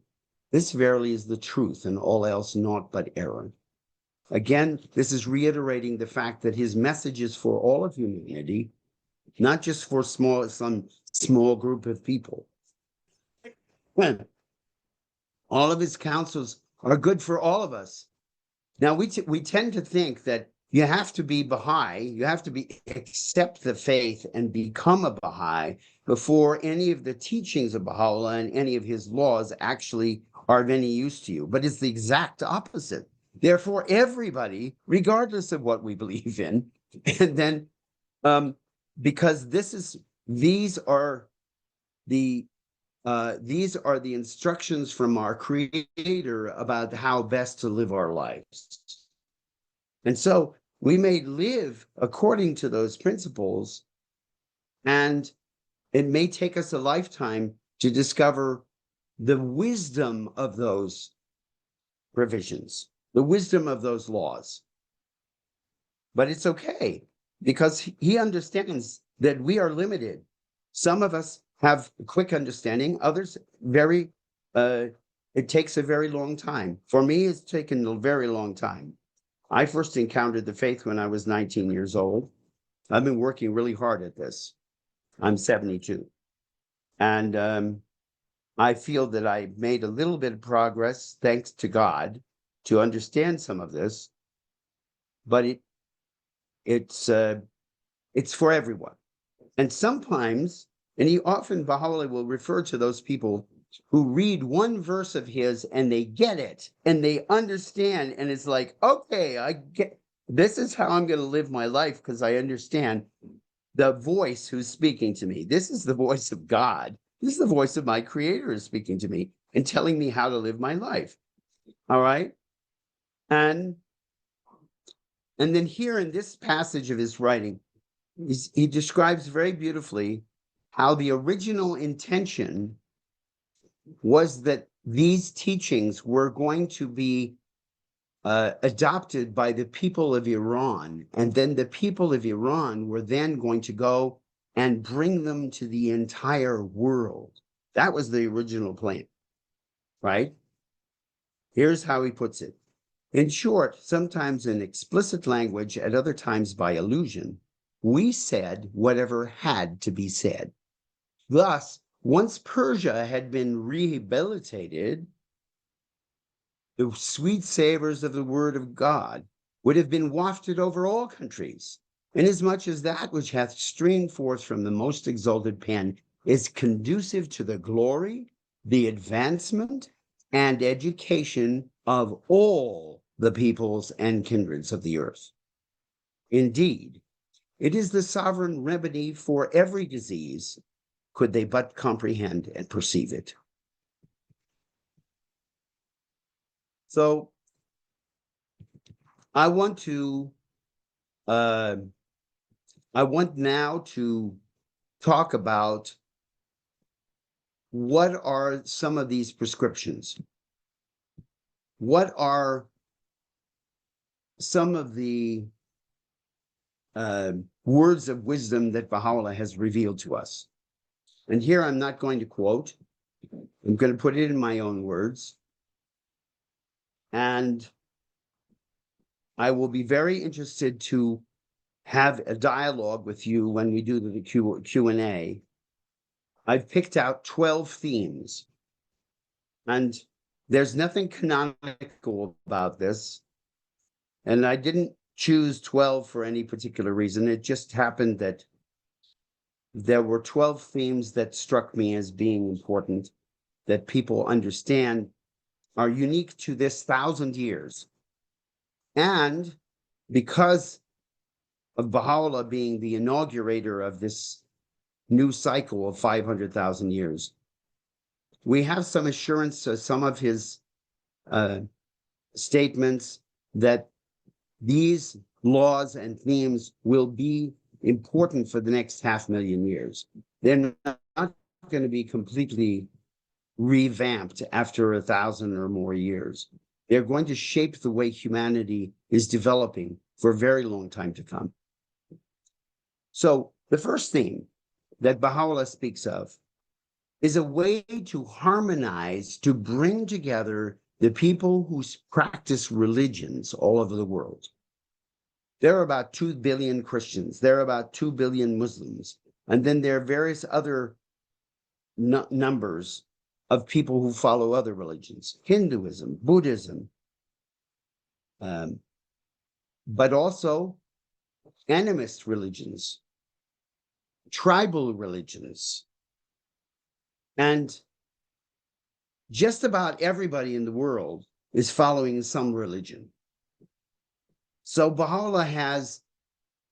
This verily is the truth, and all else naught but error. Again, this is reiterating the fact that his message is for all of humanity, not just for some small group of people. All of his counsels are good for all of us. Now, we tend to think that you have to be Baha'i, you have to accept the faith and become a Baha'i before any of the teachings of Baha'u'llah and any of his laws actually are of any use to you. But it's the exact opposite. Therefore, everybody, regardless of what we believe in, and then because these are the instructions from our Creator about how best to live our lives. And so we may live according to those principles, and it may take us a lifetime to discover the wisdom of those provisions, the wisdom of those laws. But it's okay, because he understands that we are limited. Some of us have quick understanding, others it takes a very long time. For me, it's taken a very long time. I first encountered the faith when I was 19 years old. I've been working really hard at this. I'm 72. And I feel that I made a little bit of progress, thanks to God, to understand some of this. But it's for everyone. And sometimes, and Baha'u'llah will refer to those people who read one verse of his and they get it and they understand, and it's like, okay, I get, this is how I'm going to live my life because I understand the voice who's speaking to me. This is the voice of God. This is the voice of my Creator is speaking to me and telling me how to live my life. All right? And then here in this passage of his writing, he describes very beautifully how the original intention was that these teachings were going to be adopted by the people of Iran, and then the people of Iran were then going to go and bring them to the entire world. That was the original plan, right? Here's how he puts it. In short, sometimes in explicit language, at other times by allusion, we said whatever had to be said. Thus, once Persia had been rehabilitated, the sweet savors of the word of God would have been wafted over all countries, inasmuch as that which hath streamed forth from the most exalted pen is conducive to the glory, the advancement, and education of all the peoples and kindreds of the earth. Indeed, it is the sovereign remedy for every disease, could they but comprehend and perceive it. So I want now to talk about what are some of these prescriptions. What are some of the words of wisdom that Baha'u'llah has revealed to us? And here I'm not going to quote. I'm going to put it in my own words. And I will be very interested to have a dialogue with you when we do the Q&A. I've picked out 12 themes. And there's nothing canonical about this. And I didn't choose 12 for any particular reason. It just happened that there were 12 themes that struck me as being important, that people understand are unique to this 1,000 years. And because of Baha'u'llah being the inaugurator of this new cycle of 500,000 years, we have some assurance of some of his statements that these laws and themes will be important for the next 500,000 years. They're not going to be completely revamped after 1,000 or more years. They're going to shape the way humanity is developing for a very long time to come. So the first theme that Baha'u'llah speaks of is a way to harmonize, to bring together the people who practice religions all over the world. There are about 2 billion Christians. There are about 2 billion Muslims. And then there are various other numbers of people who follow other religions, Hinduism, Buddhism, but also animist religions, tribal religions, and just about everybody in the world is following some religion. So Baha'u'llah has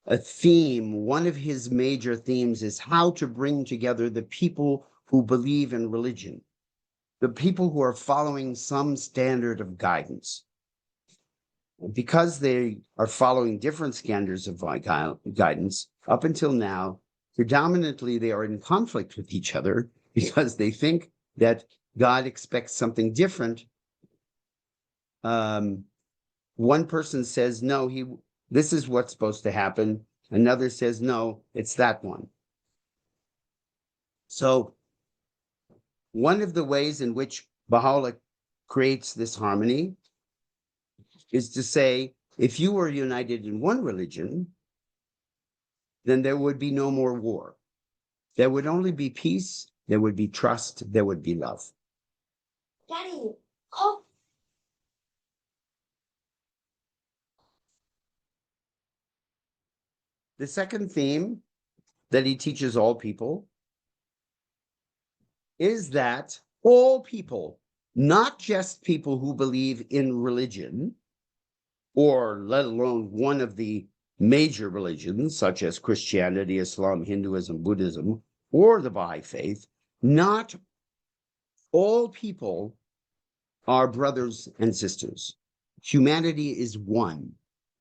a theme. One of his major themes is how to bring together the people who believe in religion, the people who are following some standard of guidance. Because they are following different standards of guidance, up until now, predominantly they are in conflict with each other because they think that God expects something different. One person says, no, this is what's supposed to happen. Another says, no, it's that one. So one of the ways in which Baha'u'llah creates this harmony is to say, if you were united in one religion, then there would be no more war. There would only be peace, there would be trust, there would be love. Daddy, call. The second theme that he teaches all people is that all people, not just people who believe in religion, or let alone one of the major religions, such as Christianity, Islam, Hinduism, Buddhism, or the Bahá'í Faith, not all people are brothers and sisters. Humanity is one.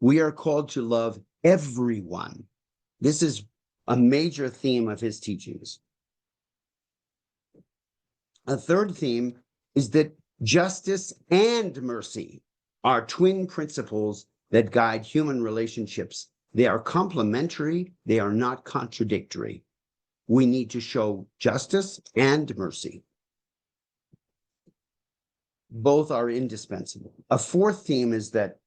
We are called to love everyone. This is a major theme of his teachings. A third theme is that justice and mercy are twin principles that guide human relationships. They are complementary, they are not contradictory. We need to show justice and mercy. Both are indispensable. A fourth theme is that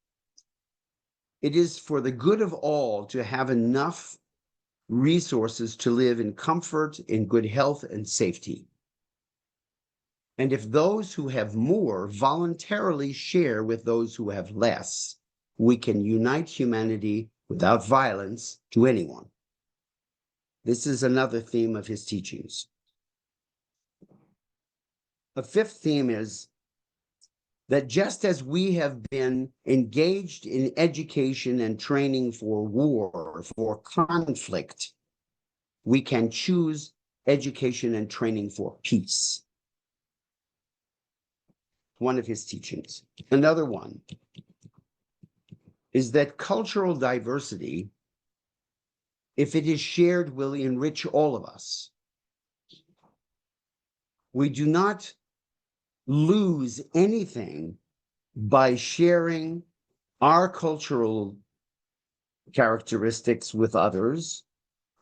it is for the good of all to have enough resources to live in comfort, in good health, and safety. And if those who have more voluntarily share with those who have less, we can unite humanity without violence to anyone. This is another theme of his teachings. A fifth theme is that just as we have been engaged in education and training for war, for conflict, we can choose education and training for peace. One of his teachings. Another one is that cultural diversity, if it is shared, will enrich all of us. We do not lose anything by sharing our cultural characteristics with others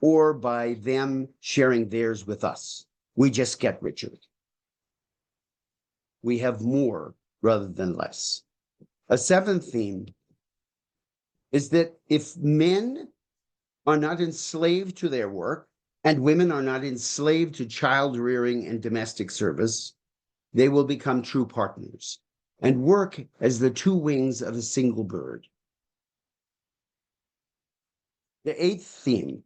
or by them sharing theirs with us. We just get richer. We have more rather than less. A seventh theme is that if men are not enslaved to their work and women are not enslaved to child rearing and domestic service, they will become true partners and work as the two wings of a single bird. The eighth theme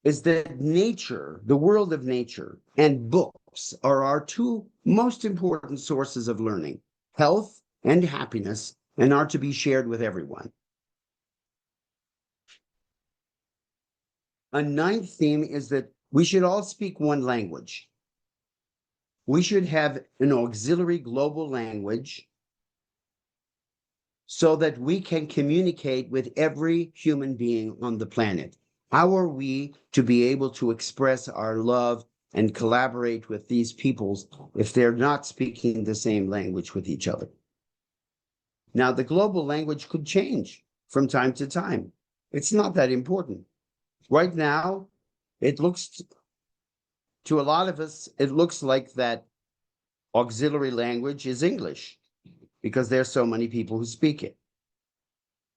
is that nature, the world of nature, and books are our two most important sources of learning, health and happiness, and are to be shared with everyone. A ninth theme is that we should all speak one language. We should have an auxiliary global language so that we can communicate with every human being on the planet. How are we to be able to express our love and collaborate with these peoples if they're not speaking the same language with each other? Now, the global language could change from time to time. It's not that important. Right now, it looks to a lot of us, it looks like that auxiliary language is English because there's so many people who speak it.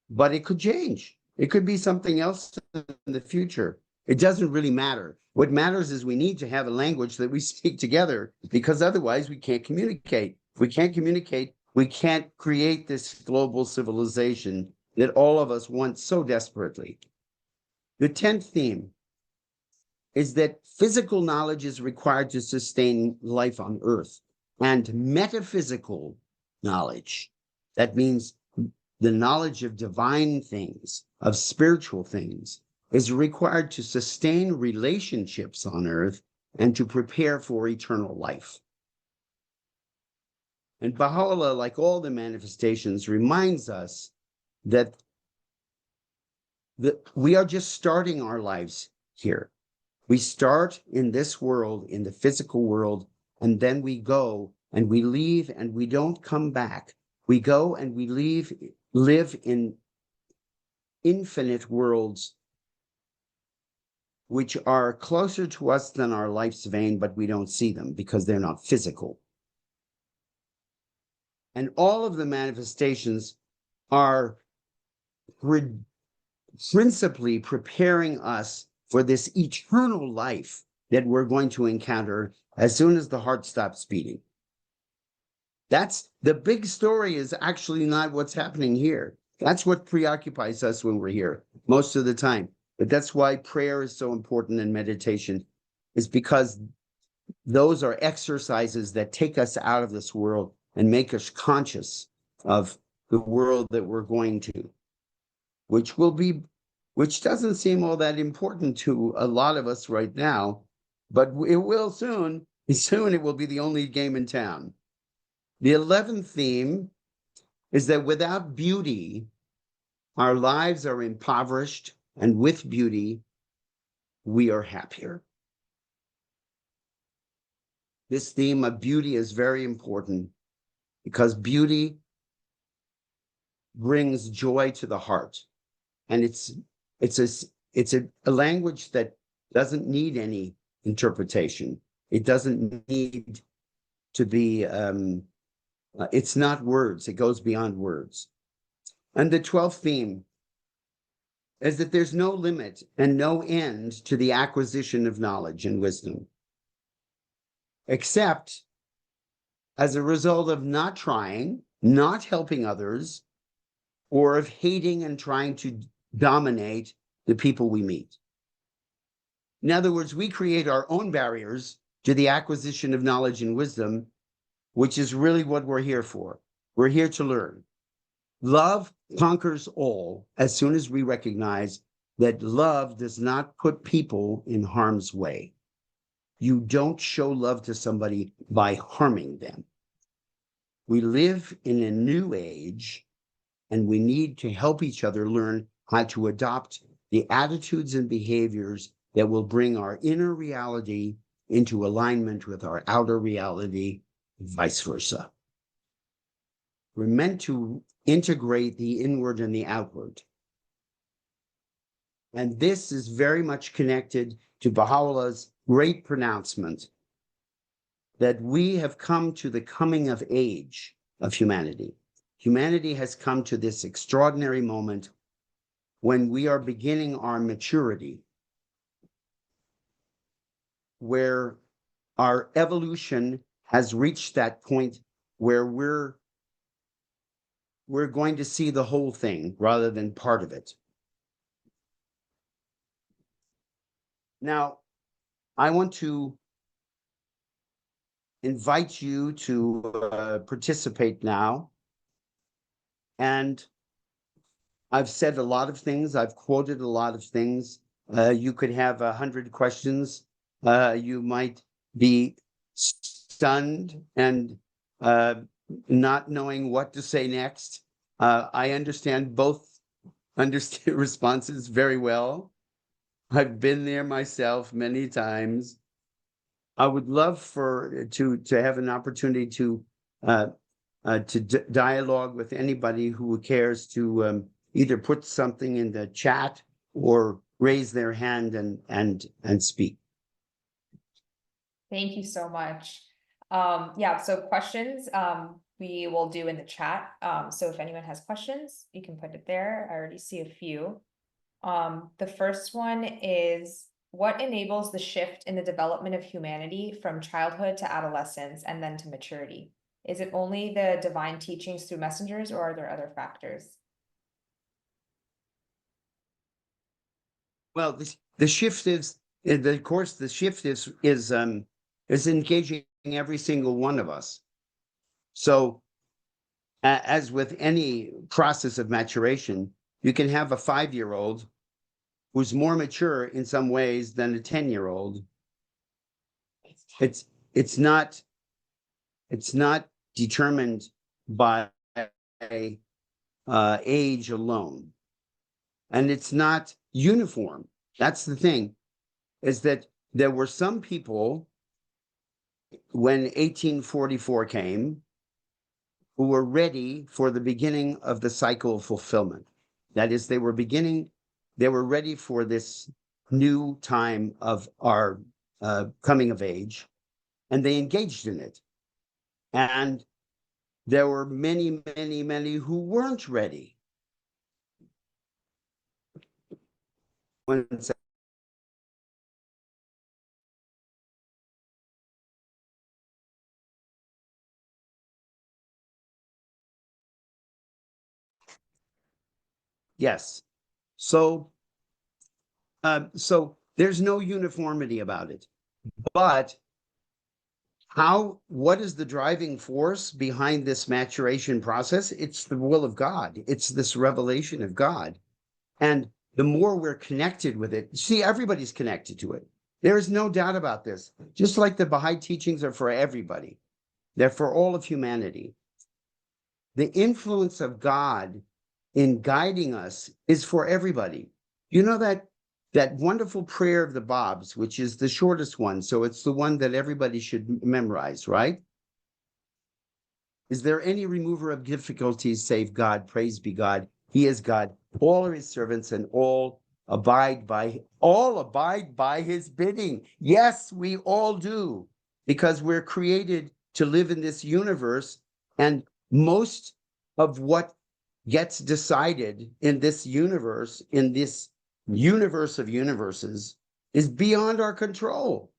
But it could change. It could be something else in the future. It doesn't really matter. What matters is we need to have a language that we speak together, because otherwise we can't communicate. If we can't communicate, we can't create this global civilization that all of us want so desperately. The 10th theme is that physical knowledge is required to sustain life on Earth, and metaphysical knowledge, that means the knowledge of divine things, of spiritual things, is required to sustain relationships on Earth and to prepare for eternal life. And Baha'u'llah, like all the manifestations, reminds us that we are just starting our lives here. We start in this world, in the physical world, and then we go and we leave and we don't come back. We go and we live in infinite worlds which are closer to us than our life's vein, but we don't see them because they're not physical. And all of the manifestations are principally preparing us for this eternal life that we're going to encounter as soon as the heart stops beating. That's the big story, is actually not what's happening here. That's what preoccupies us when we're here most of the time. But that's why prayer is so important, and meditation is because those are exercises that take us out of this world and make us conscious of the world that we're going to, which doesn't seem all that important to a lot of us right now, but it will soon. Soon it will be the only game in town. The 11th theme is that without beauty, our lives are impoverished, and with beauty, we are happier. This theme of beauty is very important because beauty brings joy to the heart. And it's a language that doesn't need any interpretation. It doesn't need to be, it's not words, it goes beyond words. And the 12th theme is that there's no limit and no end to the acquisition of knowledge and wisdom, except as a result of not trying, not helping others, or of hating and trying to dominate the people we meet. In other words, we create our own barriers to the acquisition of knowledge and wisdom, which is really what we're here for. We're here to learn. Love conquers all as soon as we recognize that love does not put people in harm's way. You don't show love to somebody by harming them. We live in a new age, and we need to help each other learn how to adopt the attitudes and behaviors that will bring our inner reality into alignment with our outer reality, and vice versa. We're meant to integrate the inward and the outward. And this is very much connected to Baha'u'llah's great pronouncement that we have come to the coming of age of humanity. Humanity has come to this extraordinary moment when we are beginning our maturity, where our evolution has reached that point where we're going to see the whole thing rather than part of it. Now, I want to invite you to participate now. And I've said a lot of things. I've quoted a lot of things. You could have 100 questions. You might be stunned and not knowing what to say next. I understand both responses very well. I've been there myself many times. I would love to have an opportunity to dialogue with anybody who cares to either put something in the chat or raise their hand and speak. Thank you so much. Yeah, so questions, we will do in the chat. So if anyone has questions, you can put it there. I already see a few. The first one is, what enables the shift in the development of humanity from childhood to adolescence and then to maturity? Is it only the divine teachings through messengers, or are there other factors? Well, the shift is, of course, the shift is engaging every single one of us. So, as with any process of maturation, you can have a 5-year-old who's more mature in some ways than a 10-year-old. It's not determined by age alone, and it's not uniform. That's the thing, is that there were some people when 1844 came who were ready for the beginning of the cycle of fulfillment. That is, they were ready for this new time of our coming of age, and they engaged in it. And there were many, many, many who weren't ready. Yes. So there's no uniformity about it. But what is the driving force behind this maturation process? It's the will of God. It's this revelation of God. And the more we're connected with it, see, everybody's connected to it. There is no doubt about this. Just like the Baha'i teachings are for everybody, they're for all of humanity. The influence of God in guiding us is for everybody. You know that wonderful prayer of the Babs, which is the shortest one, so it's the one that everybody should memorize, right? Is there any remover of difficulties save God? Praise be God. He is God. All are his servants, and all abide by his bidding. Yes, we all do, because we're created to live in this universe, and most of what gets decided in this universe of universes, is beyond our control.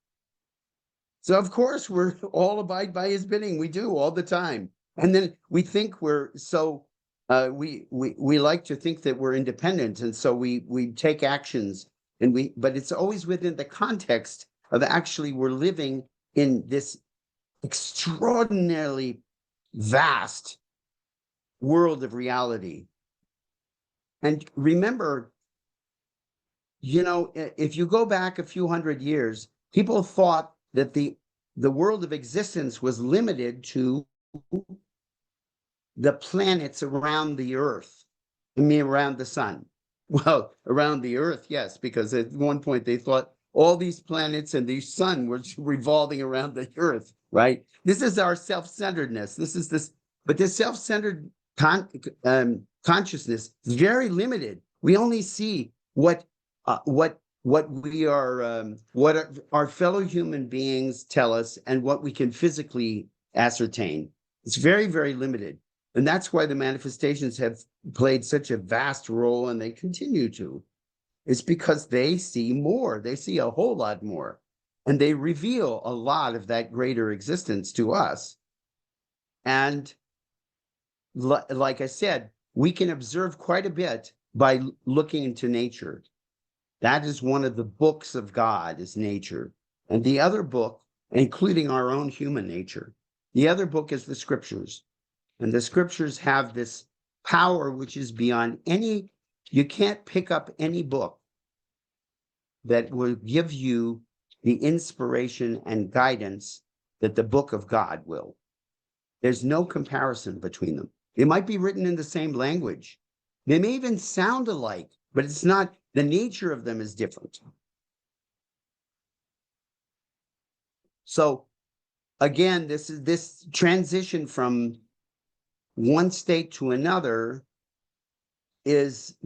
So of course we're all abide by his bidding. We do all the time. And then we think we're so we like to think that we're independent, and so we take actions, but it's always within the context of actually we're living in this extraordinarily vast world of reality. And remember, if you go back a few hundred years, people thought that the world of existence was limited to the planets around the Earth. Around the sun. Well, around the Earth, yes, because at one point they thought all these planets and the sun were revolving around the Earth, right? This is our self-centeredness. But this self-centered consciousness is very limited. We only see what we are, what our fellow human beings tell us, and what we can physically ascertain. It's very, very limited. And that's why the manifestations have played such a vast role, and they continue to. It's because they see more. They see a whole lot more. And they reveal a lot of that greater existence to us. And like I said, we can observe quite a bit by looking into nature. That is one of the books of God, is nature. And the other book, including our own human nature, the other book is the scriptures. And the scriptures have this power which is beyond you can't pick up any book that will give you the inspiration and guidance that the book of God will. There's no comparison between them. They might be written in the same language. They may even sound alike, but it's not, the nature of them is different. So again, this transition from one state to another is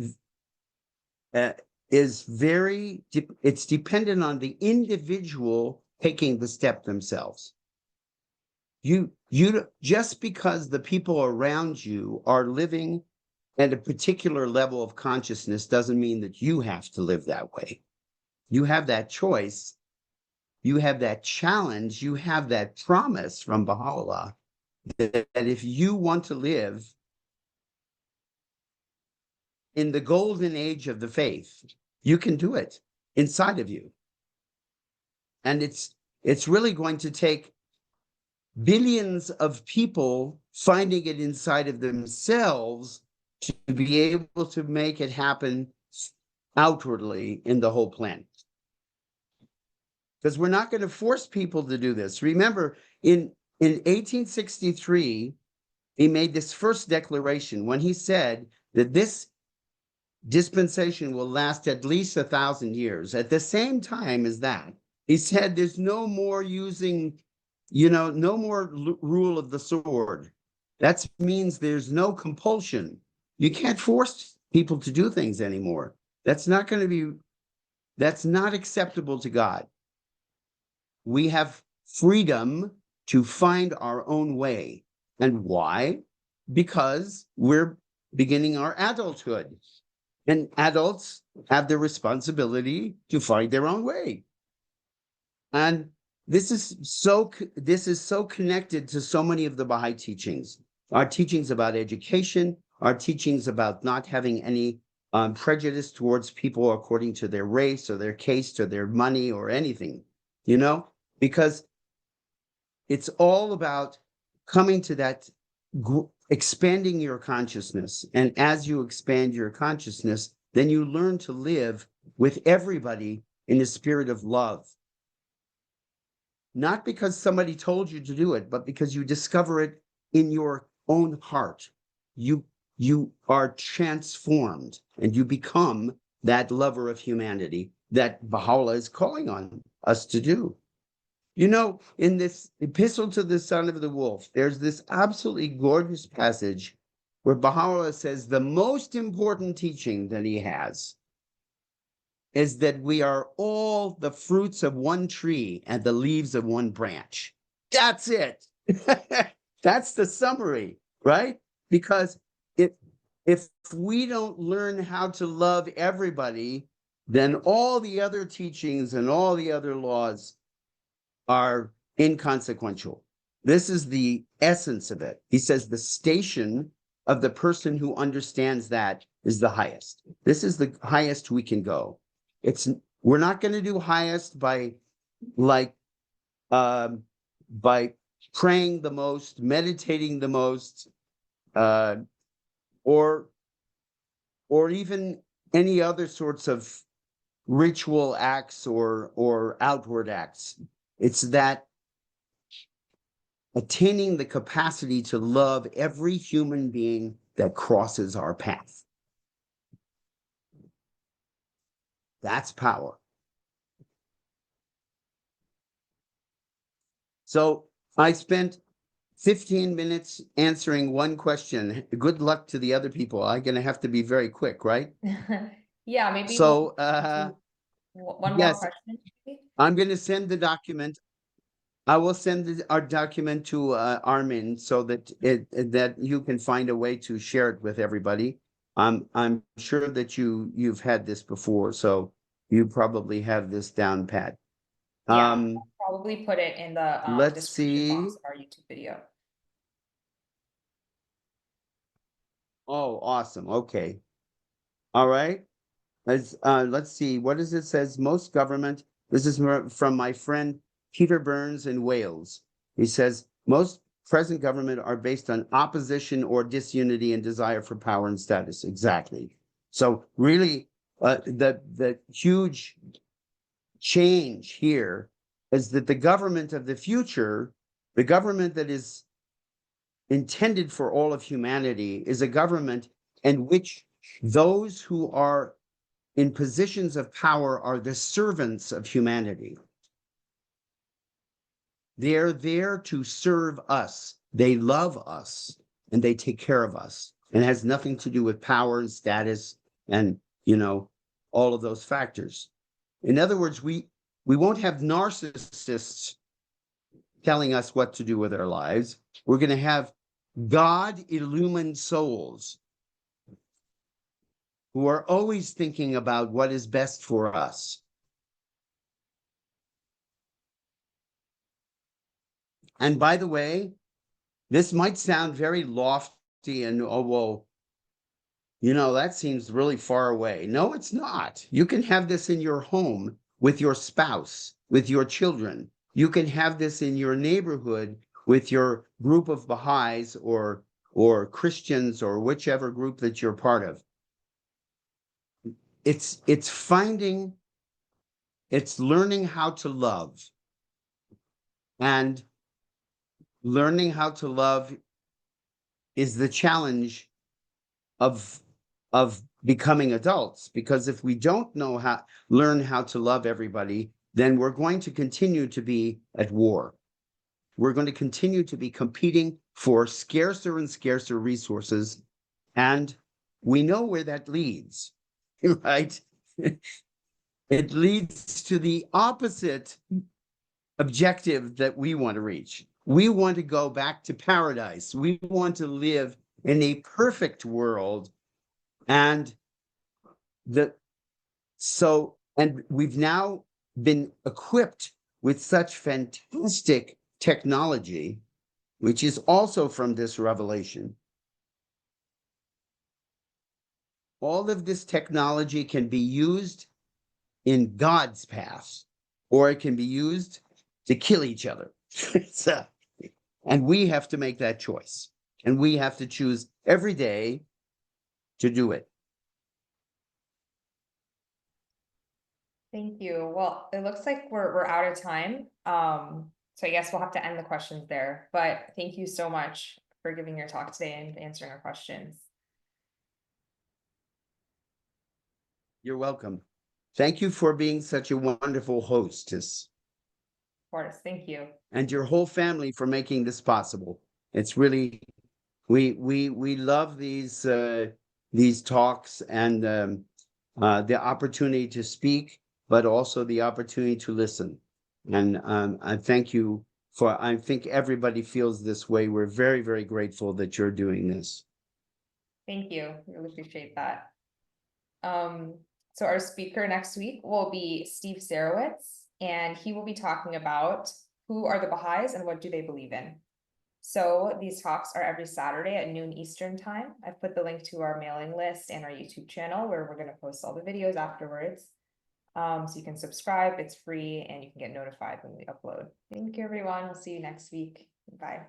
it's dependent on the individual taking the step themselves. You just because the people around you are living at a particular level of consciousness doesn't mean that you have to live that way. You have that choice. You have that challenge. You have that promise from Baha'u'llah that if you want to live in the golden age of the faith, you can do it inside of you. And it's really going to take billions of people finding it inside of themselves to be able to make it happen outwardly in the whole planet. Because we're not going to force people to do this. Remember, in 1863, he made this first declaration when he said that this dispensation will last at least 1,000 years. At the same time as that, he said there's no more using, no more rule of the sword. That means there's no compulsion. You can't force people to do things anymore. That's not acceptable to God. We have freedom to find our own way. And why? Because we're beginning our adulthood. And adults have the responsibility to find their own way. And this is so connected to so many of the Baha'i teachings. Our teachings about education, our teachings about not having any prejudice towards people according to their race or their caste or their money or anything, because it's all about coming to that, expanding your consciousness. And as you expand your consciousness, then you learn to live with everybody in a spirit of love. Not because somebody told you to do it, but because you discover it in your own heart. You are transformed and you become that lover of humanity that Baha'u'llah is calling on us to do. In this epistle to the son of the wolf, there's this absolutely gorgeous passage where Baha'u'llah says the most important teaching that he has is that we are all the fruits of one tree and the leaves of one branch. That's it. That's the summary, right? Because if we don't learn how to love everybody, then all the other teachings and all the other laws are inconsequential. This is the essence of it. He says the station of the person who understands that is the highest. This is the highest we can go. We're not going to do highest by praying the most, meditating the most, or even any other sorts of ritual acts or outward acts. It's that attaining the capacity to love every human being that crosses our path. That's power. So I spent 15 minutes answering one question. Good luck to the other people. I'm going to have to be very quick, right? Yeah, maybe So, one more yes, question. Maybe? I'm going to send the document. I will send our document to Armin so that that you can find a way to share it with everybody. I'm sure that you've had this before, so you probably have this down pat. Yeah, I'll probably put it in the Let's description box see. of our YouTube video. Oh, awesome. Okay. All right. Let's see. What does it says? Most government. This is from my friend Peter Burns in Wales. He says most present government are based on opposition or disunity and desire for power and status. Exactly. So really, the huge change here is that the government of the future, the government that is intended for all of humanity, is a government in which those who are in positions of power are the servants of humanity. They're there to serve us. They love us and they take care of us. And it has nothing to do with power and status and, all of those factors. In other words, we we won't have narcissists telling us what to do with our lives. We're going to have God-illumined souls who are always thinking about what is best for us. And by the way, this might sound very lofty and, oh, well, you know, that seems really far away. No, it's not. You can have this in your home with your spouse, with your children. You can have this in your neighborhood with your group of Baha'is or Christians or whichever group that you're part of. It's learning how to love. And learning how to love is the challenge of becoming adults, because if we don't learn how to love everybody, then we're going to continue to be at war. We're going to continue to be competing for scarcer and scarcer resources, and we know where that leads, right? It leads to the opposite objective that we want to reach. We want to go back to paradise. We want to live in a perfect world. And we've now been equipped with such fantastic technology, which is also from this revelation. All of this technology can be used in God's path, or it can be used to kill each other. And we have to make that choice. And we have to choose every day to do it. Thank you. Well, it looks like we're out of time. So I guess we'll have to end the questions there. But thank you so much for giving your talk today and answering our questions. You're welcome. Thank you for being such a wonderful hostess. Of course, thank you. And your whole family for making this possible. It's really, we love these talks and the opportunity to speak, but also the opportunity to listen. And I thank you I think everybody feels this way. We're very, very grateful that you're doing this. Thank you. Really appreciate that. So our speaker next week will be Steve Sarowitz, and he will be talking about who are the Baha'is and what do they believe in. So these talks are every Saturday at noon Eastern time. I've put the link to our mailing list and our YouTube channel where we're going to post all the videos afterwards. So you can subscribe, it's free, and you can get notified when we upload. Thank you, everyone. We'll see you next week. Bye.